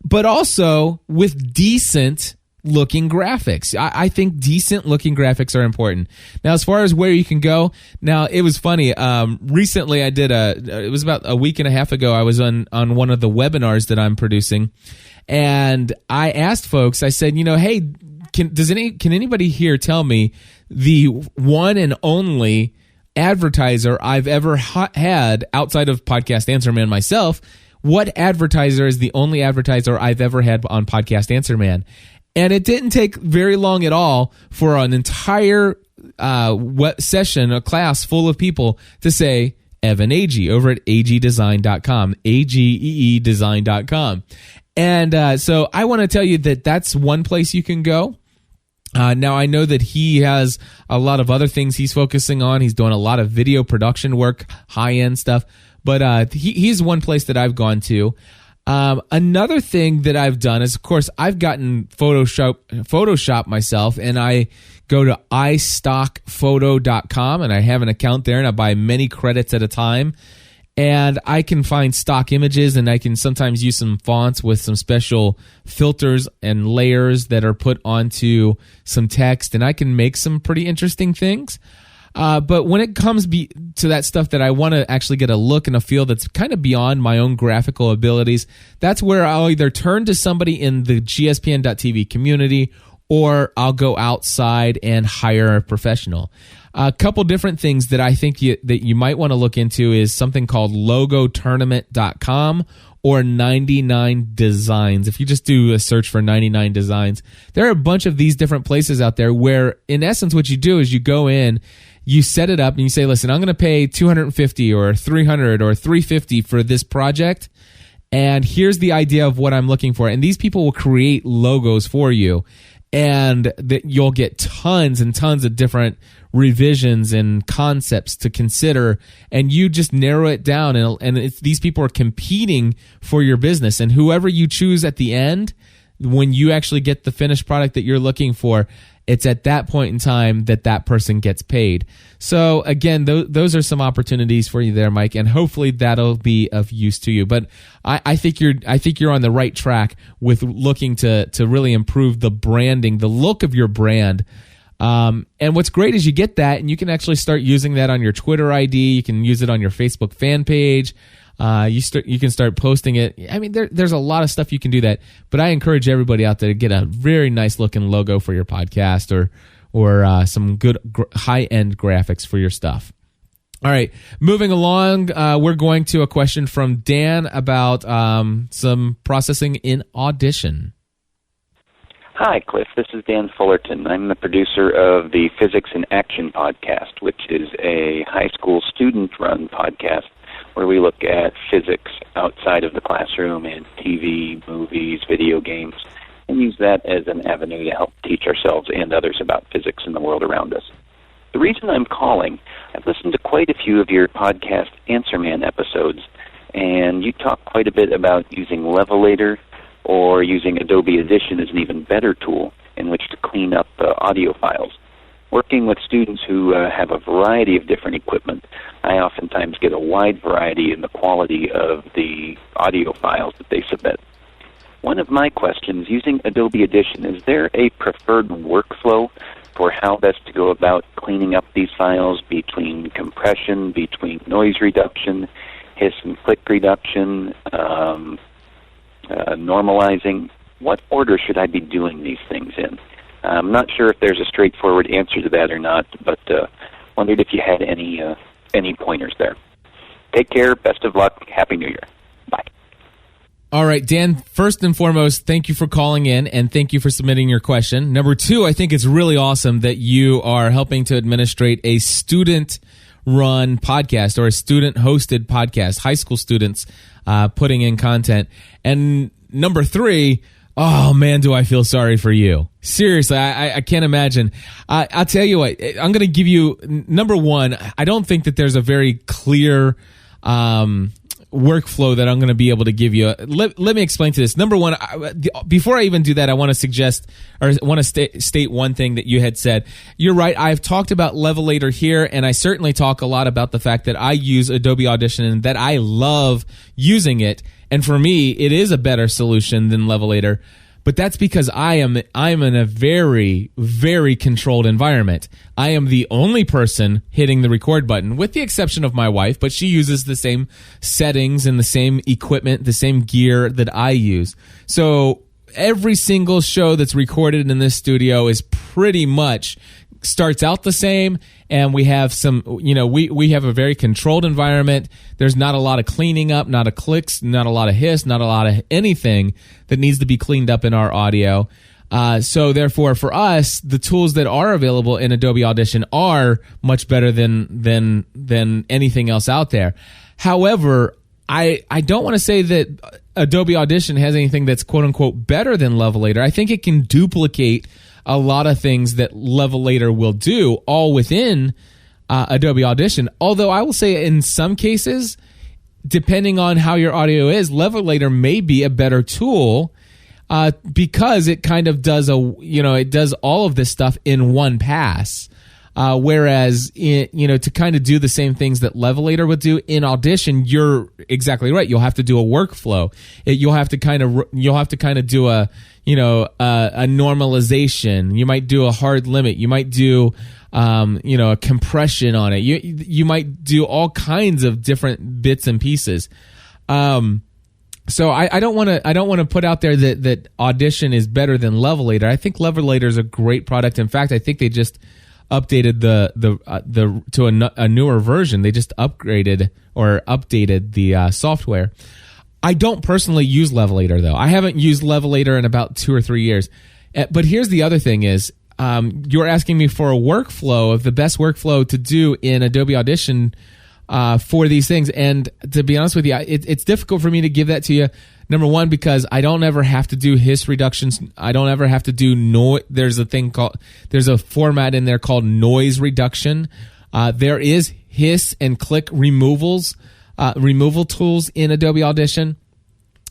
but also with decent looking graphics. I think decent looking graphics are important. Now, as far as where you can go, now it was funny. Recently I did it was about a week and a half ago, I was on one of the webinars that I'm producing, and I asked folks, I said, hey, can anybody here tell me the one and only advertiser I've ever had outside of Podcast Answer Man myself? What advertiser is the only advertiser I've ever had on Podcast Answer Man? And it didn't take very long at all for an entire session, a class full of people to say, Evan Agee over at agdesign.com, A-G-E-E design.com. And so I want to tell you that that's one place you can go. Now, I know that he has a lot of other things he's focusing on. He's doing a lot of video production work, high-end stuff. But he's one place that I've gone to. Another thing that I've done is, of course, I've gotten Photoshop myself, and I go to iStockPhoto.com, and I have an account there, and I buy many credits at a time. And I can find stock images, and I can sometimes use some fonts with some special filters and layers that are put onto some text, and I can make some pretty interesting things. But when it comes to that stuff that I want to actually get a look and a feel that's kind of beyond my own graphical abilities, that's where I'll either turn to somebody in the GSPN.TV community, or I'll go outside and hire a professional. A couple different things that I think that you might want to look into is something called logotournament.com or 99 Designs. If you just do a search for 99 Designs, there are a bunch of these different places out there where, in essence, what you do is you go in, you set it up, and you say, listen, I'm going to pay $250 or $300 or $350 for this project, and here's the idea of what I'm looking for. And these people will create logos for you, and that you'll get tons and tons of different revisions and concepts to consider, and you just narrow it down, and these people are competing for your business, and whoever you choose at the end, when you actually get the finished product that you're looking for, it's at that point in time that person gets paid. So again, those are some opportunities for you there, Mike, and hopefully that'll be of use to you. But I think you're on the right track with looking to really improve the branding, the look of your brand. And what's great is you get that, and you can actually start using that on your Twitter ID. You can use it on your Facebook fan page. You can start posting it. I mean, there's a lot of stuff you can do that, but I encourage everybody out there to get a very nice looking logo for your podcast or some good high-end graphics for your stuff. All right, moving along, we're going to a question from Dan about some processing in Audition. Hi, Cliff. This is Dan Fullerton. I'm the producer of the Physics in Action podcast, which is a high school student-run podcast where we look at physics outside of the classroom and TV, movies, video games, and use that as an avenue to help teach ourselves and others about physics in the world around us. The reason I'm calling, I've listened to quite a few of your podcast Answer Man episodes, and you talk quite a bit about using Levelator or using Adobe Audition as an even better tool in which to clean up audio files. Working with students who have a variety of different equipment, I oftentimes get a wide variety in the quality of the audio files that they submit. One of my questions, using Adobe Audition, is there a preferred workflow for how best to go about cleaning up these files between compression, between noise reduction, hiss and click reduction, normalizing? What order should I be doing these things in? I'm not sure if there's a straightforward answer to that or not, but wondered if you had any pointers there. Take care. Best of luck. Happy New Year. Bye. All right, Dan, first and foremost, thank you for calling in, and thank you for submitting your question. Number two, I think it's really awesome that you are helping to administrate a student-run podcast or a student-hosted podcast, high school students putting in content. And number three, Oh man, do I feel sorry for you. Seriously, I can't imagine. I'll tell you what, I'm going to give you, number one, I don't think that there's a very clear workflow that I'm going to be able to give you. Let me explain to this. Number one, before I even do that, I want to suggest, or want to state one thing that you had said. You're right. I've talked about Levelator here, and I certainly talk a lot about the fact that I use Adobe Audition and that I love using it. And for me, it is a better solution than Levelator. But that's because I'm in a very, very controlled environment. I am the only person hitting the record button, with the exception of my wife, but she uses the same settings and the same equipment, the same gear that I use. So every single show that's recorded in this studio is pretty much starts out the same, and we have some, we have a very controlled environment. There's not a lot of cleaning up, not a clicks, not a lot of hiss, not a lot of anything that needs to be cleaned up in our audio. So therefore, for us, the tools that are available in Adobe Audition are much better than anything else out there. However, I don't want to say that Adobe Audition has anything that's quote unquote better than Levelator. I think it can duplicate a lot of things that Levelator will do, all within Adobe Audition. Although I will say in some cases, depending on how your audio is, Levelator may be a better tool because it kind of does it does all of this stuff in one pass. Whereas, to kind of do the same things that Levelator would do in Audition, you're exactly right. You'll have to do a workflow. You'll have to kind of do a normalization. You might do a hard limit. You might do, a compression on it. You might do all kinds of different bits and pieces. So I don't want to put out there that Audition is better than Levelator. I think Levelator is a great product. In fact, I think they just updated to a newer version. They just upgraded or updated the software. I don't personally use Levelator though. I haven't used Levelator in about 2 or 3 years. But here's the other thing is, you're asking me for a workflow of the best workflow to do in Adobe Audition for these things. And to be honest with you, it's difficult for me to give that to you. Number one, because I don't ever have to do hiss reductions. I don't ever have to do noise. There's a format in there called noise reduction. There is hiss and click removal tools in Adobe Audition.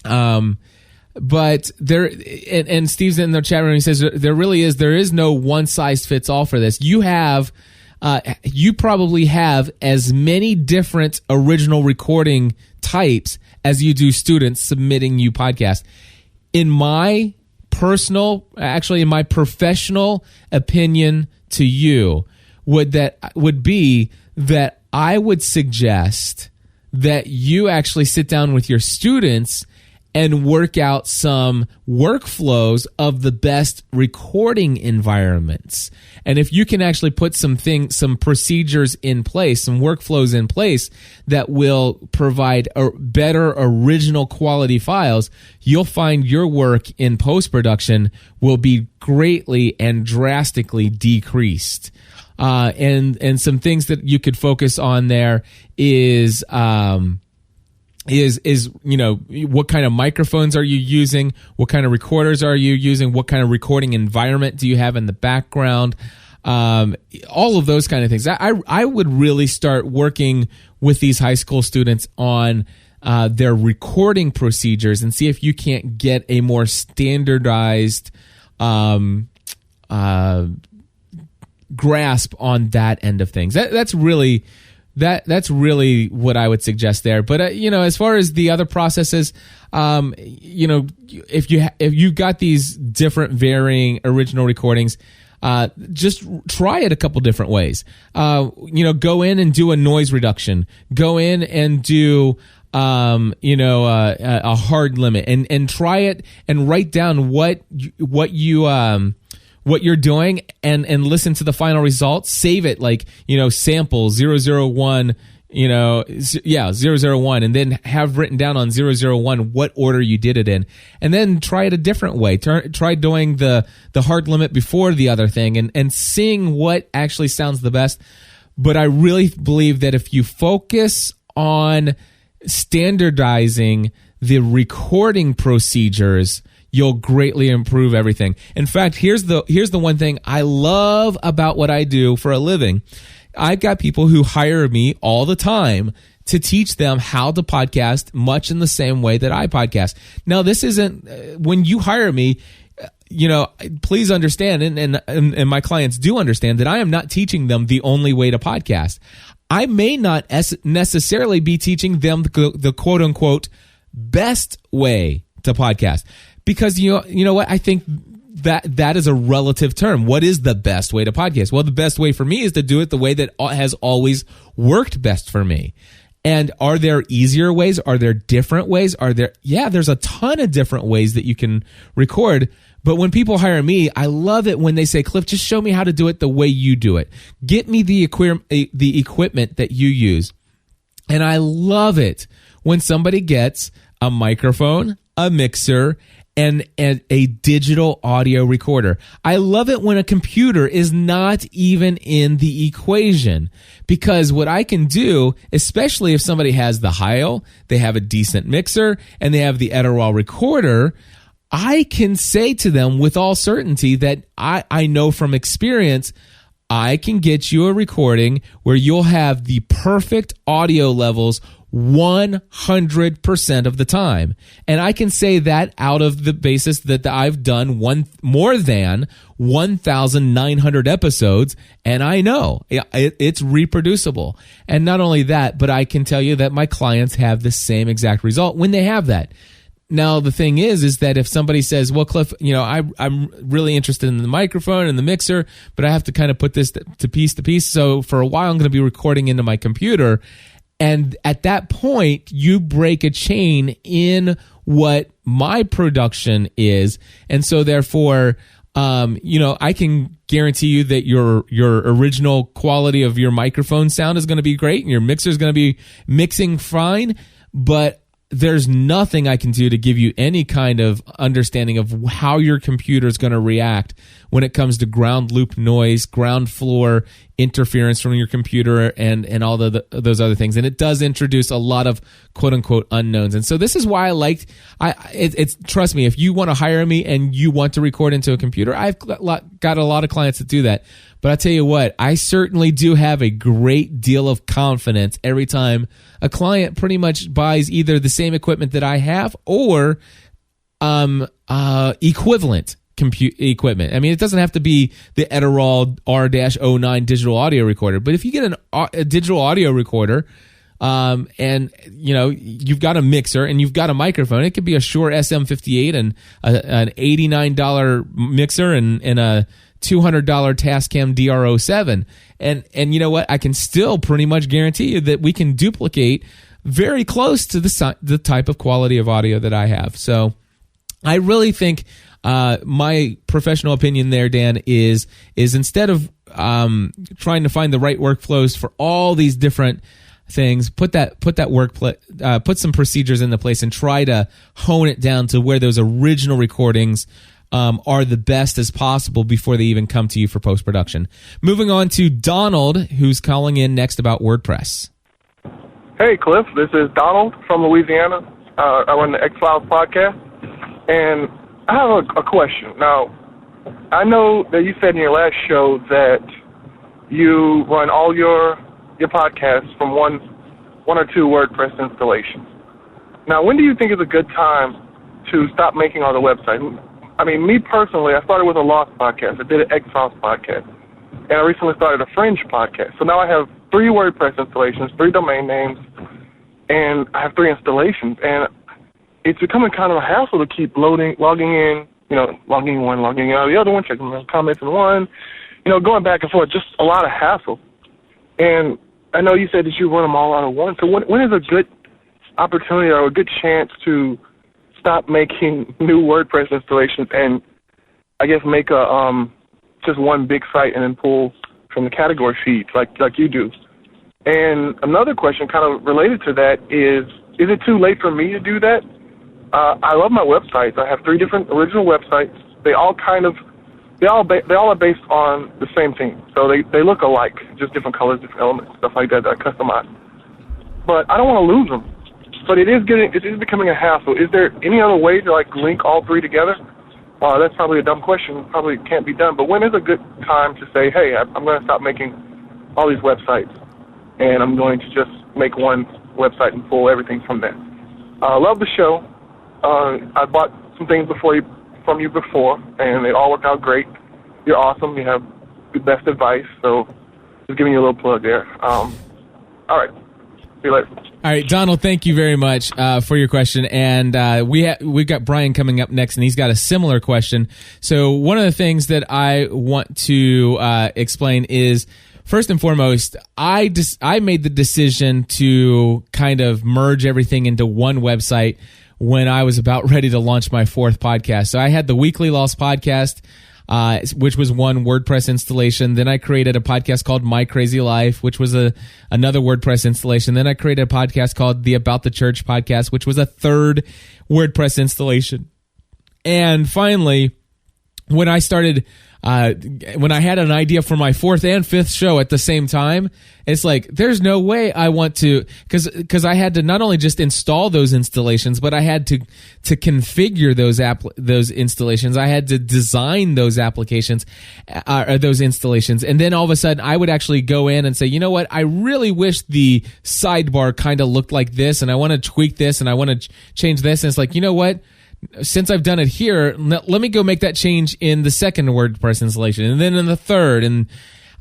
But there, and Steve's in the chat room. He says there is no one size fits all for this. You probably have as many different original recording types as you do students submitting you podcasts. In my professional opinion to you, would be that I would suggest that you actually sit down with your students and work out some workflows of the best recording environments. And if you can actually put some procedures in place, some workflows in place that will provide better original quality files, you'll find your work in post-production will be greatly and drastically decreased. And some things that you could focus on there is what kind of microphones are you using? What kind of recorders are you using? What kind of recording environment do you have in the background? All of those kind of things. I would really start working with these high school students on their recording procedures and see if you can't get a more standardized grasp on that end of things. That's really what I would suggest there. But as far as the other processes, if you got these different varying original recordings, just try it a couple different ways. Go in and do a noise reduction. Go in and do a hard limit, and try it and write down what you're doing and listen to the final results. Save it sample 001, 001, and then have written down on 001 what order you did it in. And then try it a different way. Try doing the hard limit before the other thing and seeing what actually sounds the best. But I really believe that if you focus on standardizing the recording procedures, you'll greatly improve everything. In fact, here's the one thing I love about what I do for a living. I've got people who hire me all the time to teach them how to podcast much in the same way that I podcast. Now, this isn't, when you hire me, please understand, and my clients do understand, that I am not teaching them the only way to podcast. I may not necessarily be teaching them the quote unquote best way to podcast, because you know what, I think that is a relative term. What is the best way to podcast? Well, the best way for me is to do it the way that has always worked best for me. And are there easier ways? Are there different ways? There's a ton of different ways that you can record. But when people hire me, I love it when they say, Cliff, just show me how to do it the way you do it. Get me the equipment that you use. And I love it when somebody gets a microphone, a mixer, and a digital audio recorder. I love it when a computer is not even in the equation, because what I can do, especially if somebody has the Heil, they have a decent mixer, and they have the Edirol recorder, I can say to them with all certainty that I know from experience, I can get you a recording where you'll have the perfect audio levels 100% of the time. And I can say that out of the basis that I've done more than 1,900 episodes, and I know it's reproducible. And not only that, but I can tell you that my clients have the same exact result when they have that. Now, the thing is that if somebody says, well, Cliff, I'm really interested in the microphone and the mixer, but I have to kind of put this to piece. So for a while, I'm going to be recording into my computer. And at that point, you break a chain in what my production is. And so therefore, I can guarantee you that your original quality of your microphone sound is going to be great and your mixer is going to be mixing fine, but there's nothing I can do to give you any kind of understanding of how your computer is going to react when it comes to ground loop noise, ground floor interference from your computer, and all those other things. And it does introduce a lot of quote unquote unknowns. And so this is why trust me, if you want to hire me and you want to record into a computer, I've got a lot of clients that do that. But I tell you what, I certainly do have a great deal of confidence every time a client pretty much buys either the same equipment that I have or equivalent equipment. I mean, it doesn't have to be the Edirol R-09 digital audio recorder, but if you get a digital audio recorder, and you've got a mixer and you've got a microphone, it could be a Shure SM58 and an $89 mixer and a $200 Tascam DR07. And you know what? I can still pretty much guarantee you that we can duplicate very close to the type of quality of audio that I have. So I really think my professional opinion there, Dan, is instead of trying to find the right workflows for all these different things, put some procedures into place and try to hone it down to where those original recordings are the best as possible before they even come to you for post-production. Moving on to Donald, who's calling in next about WordPress. Hey, Cliff. This is Donald from Louisiana. I run the X-Files podcast, and I have a question. Now, I know that you said in your last show that you run all your podcasts from one or two WordPress installations. Now, when do you think is a good time to stop making all the websites? I mean, me personally, I started with a Lost podcast. I did an X-Files podcast. And I recently started a Fringe podcast. So now I have 3 WordPress installations, 3 domain names, and I have 3 installations. And it's becoming kind of a hassle to keep logging in, logging one, logging out of the other one, checking the comments in one, going back and forth, just a lot of hassle. And I know you said that you run them all out of one. So when is a good opportunity or a good chance to stop making new WordPress installations and I guess make a just one big site and then pull from the category feeds like you do? And another question kind of related to that is it too late for me to do that? I love my websites. I have 3 different original websites. They all are based on the same thing. So they look alike, just different colors, different elements, stuff like that I customize. But I don't want to lose them. but it is becoming a hassle. Is there any other way to like link all three together? That's probably a dumb question. Probably can't be done. But when is a good time to say, hey, I'm going to stop making all these websites, and I'm going to just make one website and pull everything from there? Love the show. I bought some things from you before, and they all worked out great. You're awesome. You have the best advice. So just giving you a little plug there. All right. See you later. All right, Donald, thank you very much for your question. And we've got Brian coming up next, and he's got a similar question. So one of the things that I want to explain is, first and foremost, I made the decision to kind of merge everything into one website when I was about ready to launch my fourth podcast. So I had the Weekly Lost podcast, which was one WordPress installation. Then I created a podcast called My Crazy Life, which was another WordPress installation. Then I created a podcast called the About the Church podcast, which was a third WordPress installation. And finally, when I started, when I had an idea for my fourth and fifth show at the same time, it's like, there's no way I want to, because I had to not only just install those installations, but I had to configure those installations. I had to design those applications, or those installations. And then all of a sudden I would actually go in and say, you know what? I really wish the sidebar kind of looked like this, and I want to tweak this, and I want to change this. And it's like, you know what? Since I've done it here, let me go make that change in the second WordPress installation, and then in the third, and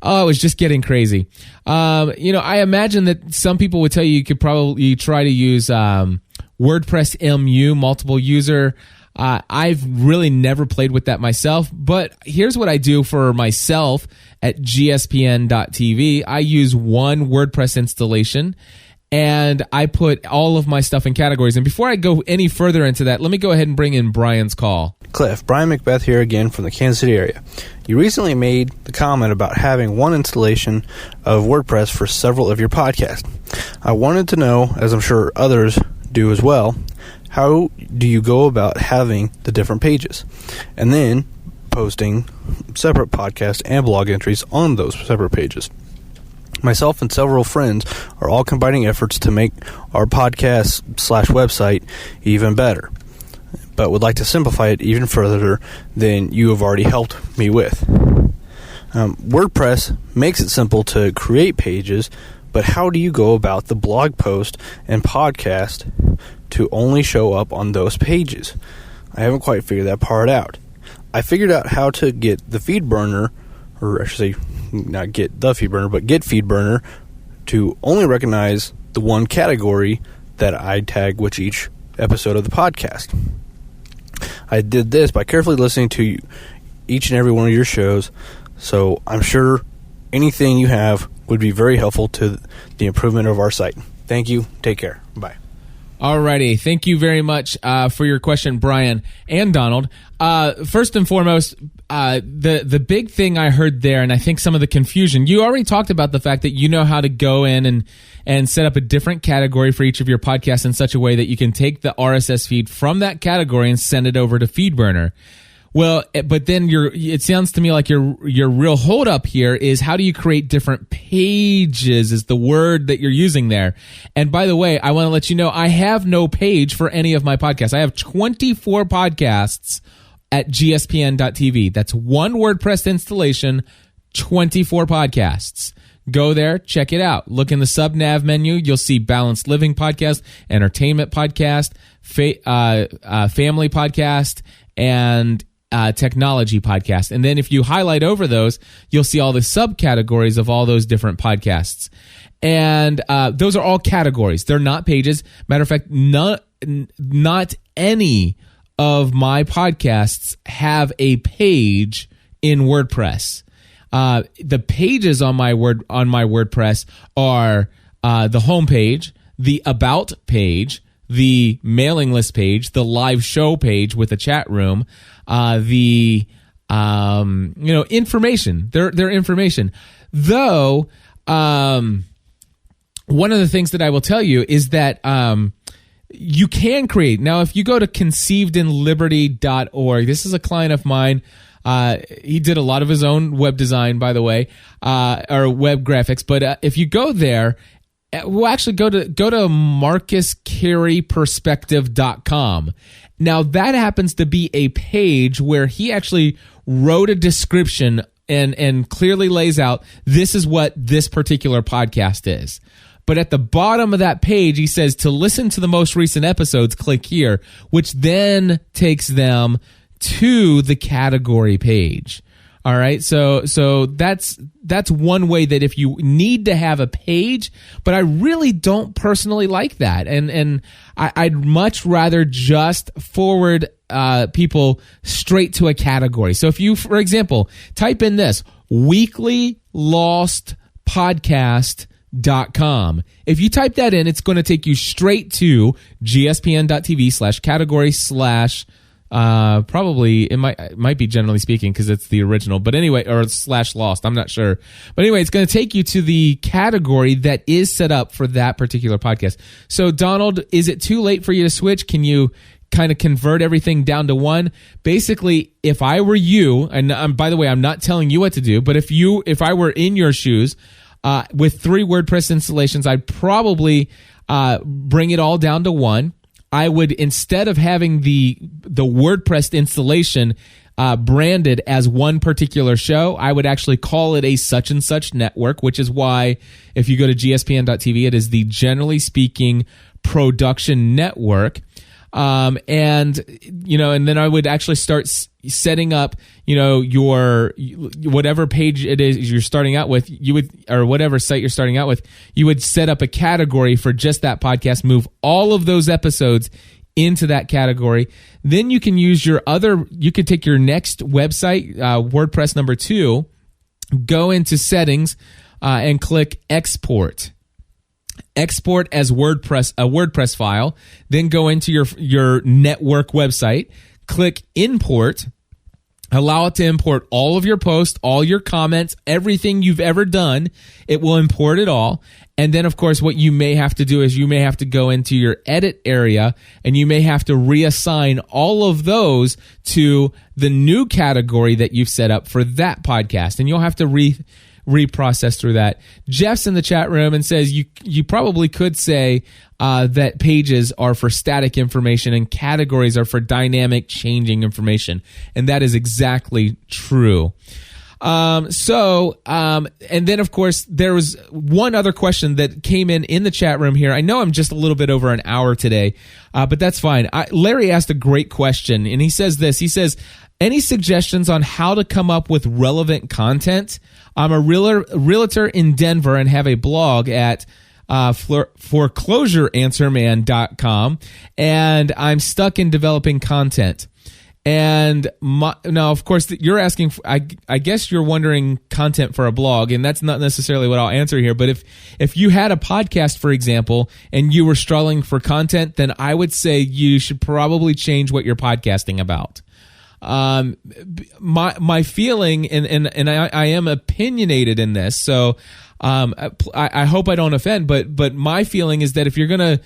it was just getting crazy. I imagine that some people would tell you could probably try to use WordPress MU, multiple user. I've really never played with that myself, but here's what I do for myself at gspn.tv. I use one WordPress installation, and I put all of my stuff in categories. And before I go any further into that, let me go ahead and bring in Brian's call. Cliff, Brian Macbeth here again from the Kansas City area. You recently made the comment about having one installation of WordPress for several of your podcasts. I wanted to know, as I'm sure others do as well, how do you go about having the different pages and then posting separate podcast and blog entries on those separate pages? Myself and several friends are all combining efforts to make our podcast/website even better, but would like to simplify it even further than you have already helped me with. WordPress makes it simple to create pages, but how do you go about the blog post and podcast to only show up on those pages? I haven't quite figured that part out. I figured out how to get the FeedBurner, or I should say not get the FeedBurner, but get FeedBurner to only recognize the one category that I tag with each episode of the podcast. I did this by carefully listening to each and every one of your shows, so I'm sure anything you have would be very helpful to the improvement of our site. Thank you. Take care. Bye. Alrighty, thank you very much for your question, Brian and Donald. First and foremost, the big thing I heard there, and I think some of the confusion, you already talked about the fact that you know how to go in and set up a different category for each of your podcasts in such a way that you can take the RSS feed from that category and send it over to FeedBurner. Well, but then it sounds to me like your real holdup here is, how do you create different pages is the word that you're using there. And by the way, I want to let you know, I have no page for any of my podcasts. I have 24 podcasts at gspn.tv. That's one WordPress installation, 24 podcasts. Go there, check it out. Look in the sub-nav menu. You'll see Balanced Living Podcast, Entertainment Podcast, Family Podcast, and Technology Podcast. And then if you highlight over those, you'll see all the subcategories of all those different podcasts. And those are all categories. They're not pages. Matter of fact, not any of my podcasts have a page in WordPress. The pages on my WordPress are the home page, the about page, the mailing list page, the live show page with a chat room, the information. Their information. Though one of the things that I will tell you is that you can create. Now, if you go to conceivedinliberty.org, this is a client of mine. He did a lot of his own web design, by the way, or web graphics. But if you go there, Well, actually, go to marcuscareyperspective.com. Now, that happens to be a page where he actually wrote a description and clearly lays out this is what this particular podcast is. But at the bottom of that page, he says to listen to the most recent episodes, click here, which then takes them to the category page. All right, so that's one way that if you need to have a page, but I really don't personally like that, and I'd much rather just forward people straight to a category. So if you, for example, type in this weekly lost podcast.com. If you type that in, it's going to take you straight to gspn.tv/category/ probably it might be generally speaking because it's the original, but anyway, or /lost, I'm not sure. But anyway, it's going to take you to the category that is set up for that particular podcast. So Donald, is it too late for you to switch? Can you kind of convert everything down to one? Basically, if I were you, and by the way, I'm not telling you what to do, but if I were in your shoes, with 3 WordPress installations, I'd probably bring it all down to one. I would, instead of having the WordPress installation branded as one particular show, I would actually call it a such and such network, which is why if you go to gspn.tv, it is the Generally Speaking Production Network. And then I would actually start setting up, your whatever page it is you're starting out with, or whatever site you're starting out with, you would set up a category for just that podcast, move all of those episodes into that category. Then you can use you could take your next website, WordPress number 2, go into settings, and click export. Export as a WordPress file, then go into your network website, click import, allow it to import all of your posts, all your comments, everything you've ever done. It will import it all. And then, of course, what you may have to do is you may have to go into your edit area and you may have to reassign all of those to the new category that you've set up for that podcast. And you'll have to reprocess through that. Jeff's in the chat room and says you probably could say that pages are for static information and categories are for dynamic changing information. And that is exactly true. And then, of course, there was one other question that came in the chat room here. I know I'm just a little bit over an hour today, but that's fine. Larry asked a great question, and he says this. He says, any suggestions on how to come up with relevant content? I'm a realtor in Denver and have a blog at foreclosureanswerman.com, and I'm stuck in developing content. And now, of course, you're asking, I guess you're wondering content for a blog, and that's not necessarily what I'll answer here. But if you had a podcast, for example, and you were struggling for content, then I would say you should probably change what you're podcasting about. My feeling, and I am opinionated in this, so I hope I don't offend, but my feeling is that if you're gonna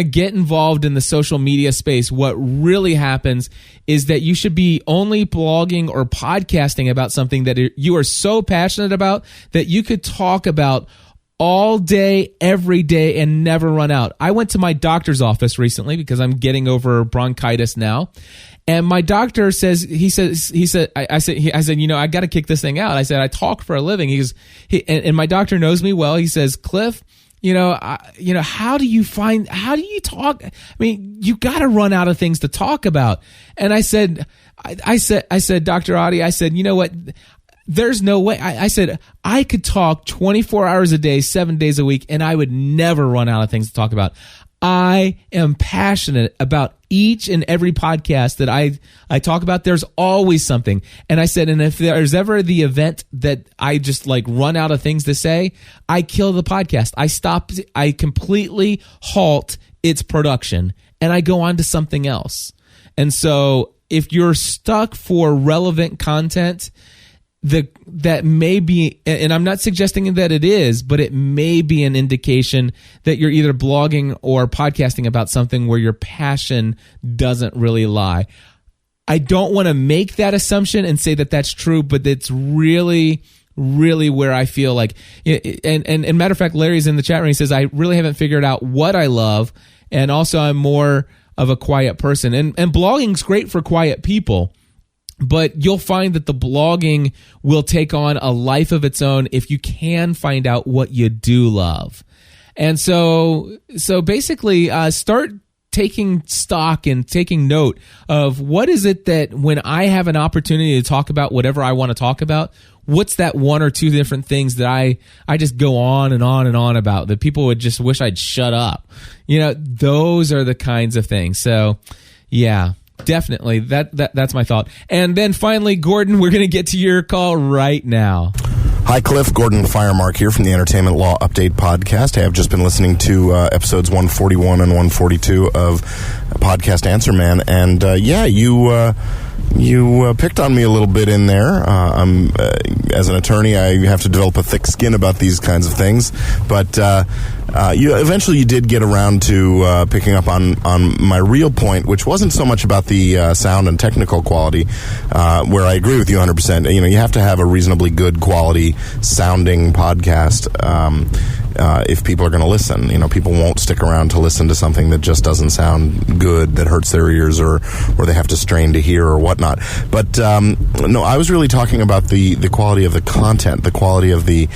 get involved in the social media space, what really happens is that you should be only blogging or podcasting about something that you are so passionate about that you could talk about all day, every day, and never run out. I went to my doctor's office recently because I'm getting over bronchitis now. And my doctor says, I said, I got to kick this thing out. I said, I talk for a living. And my doctor knows me well. He says, Cliff, how do you talk? I mean, you got to run out of things to talk about. And I said, Dr. Audi, I said, you know what? There's no way. I said, I could talk 24 hours a day, 7 days a week, and I would never run out of things to talk about. I am passionate about each and every podcast that I talk about. There's always something. And I said, and if there's ever the event that I just run out of things to say, I kill the podcast. I completely halt its production and I go on to something else. And so if you're stuck for relevant content, that may be, and I'm not suggesting that it is, but it may be an indication that you're either blogging or podcasting about something where your passion doesn't really lie. I don't want to make that assumption and say that that's true, but it's really really where I feel like, and matter of fact, Larry's in the chat room. He says, I really haven't figured out what I love. And also I'm more of a quiet person, and blogging's great for quiet people, but you'll find that the blogging will take on a life of its own if you can find out what you do love. And so basically, start taking stock and taking note of what is it that when I have an opportunity to talk about whatever I want to talk about, what's that one or two different things that I just go on and on and on about that people would just wish I'd shut up. Those are the kinds of things. So, yeah, definitely. That's my thought. And then finally, Gordon, we're going to get to your call right now. Hi, Cliff. Gordon Firemark here from the Entertainment Law Update podcast. I have just been listening to episodes 141 and 142 of Podcast Answer Man, and you picked on me a little bit in there. As an attorney, I have to develop a thick skin about these kinds of things, but you did get around to picking up on my real point, which wasn't so much about the sound and technical quality, where I agree with you 100%. You have to have a reasonably good quality sounding podcast if people are going to listen. People won't stick around to listen to something that just doesn't sound good, that hurts their ears, or they have to strain to hear or whatnot. But no, I was really talking about the quality of the content, the quality of the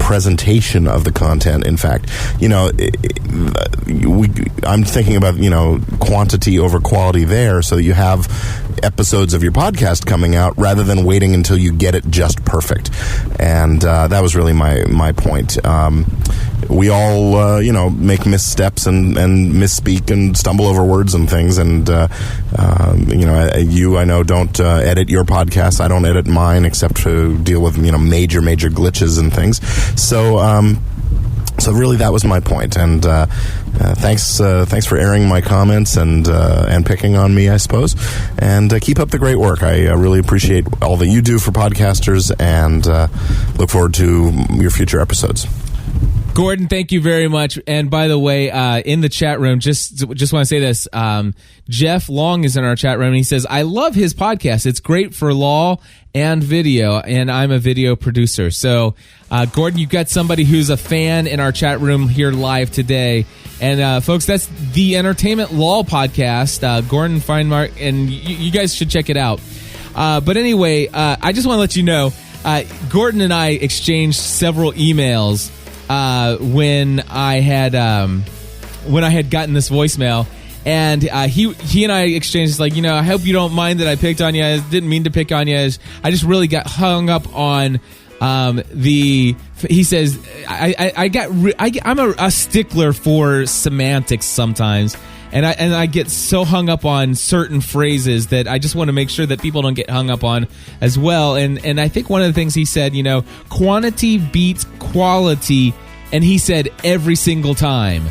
presentation of the content. In fact, I'm thinking about quantity over quality there, so that you have episodes of your podcast coming out rather than waiting until you get it just perfect. And that was really my point. We all make missteps and misspeak and stumble over words and things, and I know don't edit your podcast. I don't edit mine except to deal with major glitches and things. So really, that was my point, and thanks for airing my comments and picking on me, I suppose. And keep up the great work. I really appreciate all that you do for podcasters, and look forward to your future episodes. Gordon, thank you very much. And by the way, in the chat room, just want to say this. Jeff Long is in our chat room, and he says, I love his podcast. It's great for law and video, and I'm a video producer. So, Gordon, you've got somebody who's a fan in our chat room here live today. And, folks, that's the Entertainment Law Podcast, Gordon Finemark, and you guys should check it out. But anyway, I just want to let you know, Gordon and I exchanged several emails when I had gotten this voicemail, and he and I exchanged like, I hope you don't mind that I picked on you. I didn't mean to pick on you. I just really got hung up on he says I'm a stickler for semantics sometimes. And I get so hung up on certain phrases that I just want to make sure that people don't get hung up on as well. And I think one of the things he said, quantity beats quality, and he said every single time.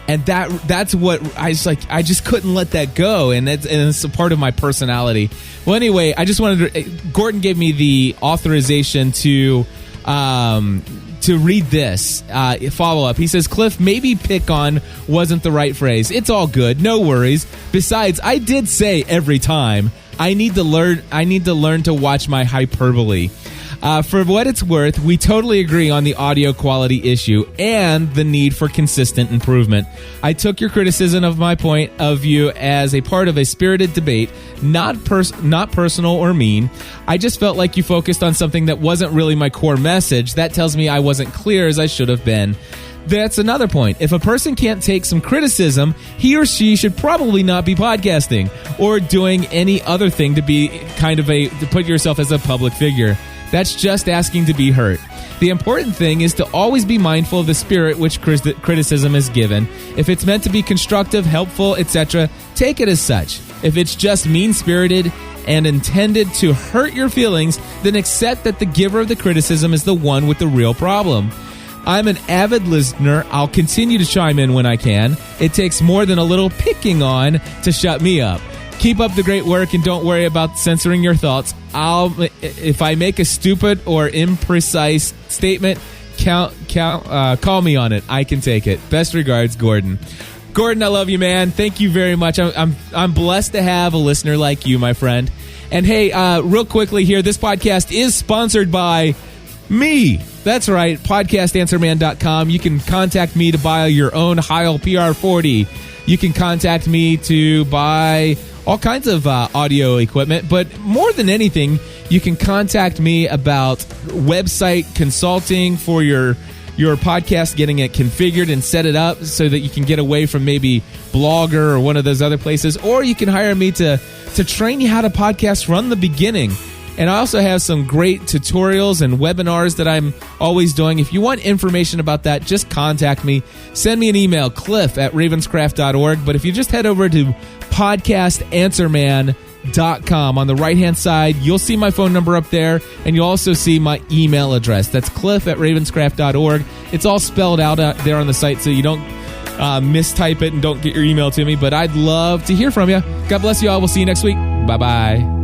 And that's what I just couldn't let that go, and it's a part of my personality. Well, anyway, I just wanted to. Gordon gave me the authorization to read this follow up. He says, Cliff, maybe pick on wasn't the right phrase. It's all good, no worries. Besides, I did say every time. I need to learn to watch my hyperbole. For what it's worth, we totally agree on the audio quality issue and the need for consistent improvement. I took your criticism of my point of view as a part of a spirited debate, not personal or mean. I just felt like you focused on something that wasn't really my core message. That tells me I wasn't clear as I should have been. That's another point. If a person can't take some criticism, he or she should probably not be podcasting or doing any other thing to be to put yourself as a public figure. That's just asking to be heard. The important thing is to always be mindful of the spirit which criticism is given. If it's meant to be constructive, helpful, etc., take it as such. If it's just mean-spirited and intended to hurt your feelings, then accept that the giver of the criticism is the one with the real problem. I'm an avid listener. I'll continue to chime in when I can. It takes more than a little picking on to shut me up. Keep up the great work and don't worry about censoring your thoughts. If I make a stupid or imprecise statement, call me on it. I can take it. Best regards, Gordon. Gordon, I love you, man. Thank you very much. I'm blessed to have a listener like you, my friend. And hey, real quickly here, this podcast is sponsored by me. That's right, podcastanswerman.com. You can contact me to buy your own Heil PR40. You can contact me to buy all kinds of audio equipment, but more than anything, you can contact me about website consulting for your podcast, getting it configured and set it up so that you can get away from maybe Blogger or one of those other places, or you can hire me to train you how to podcast from the beginning. And I also have some great tutorials and webinars that I'm always doing. If you want information about that, just contact me. Send me an email, cliff@ravenscraft.org. But if you just head over to podcastanswerman.com, on the right-hand side, you'll see my phone number up there, and you'll also see my email address. That's cliff@ravenscraft.org. It's all spelled out there on the site so you don't mistype it and don't get your email to me. But I'd love to hear from you. God bless you all. We'll see you next week. Bye-bye.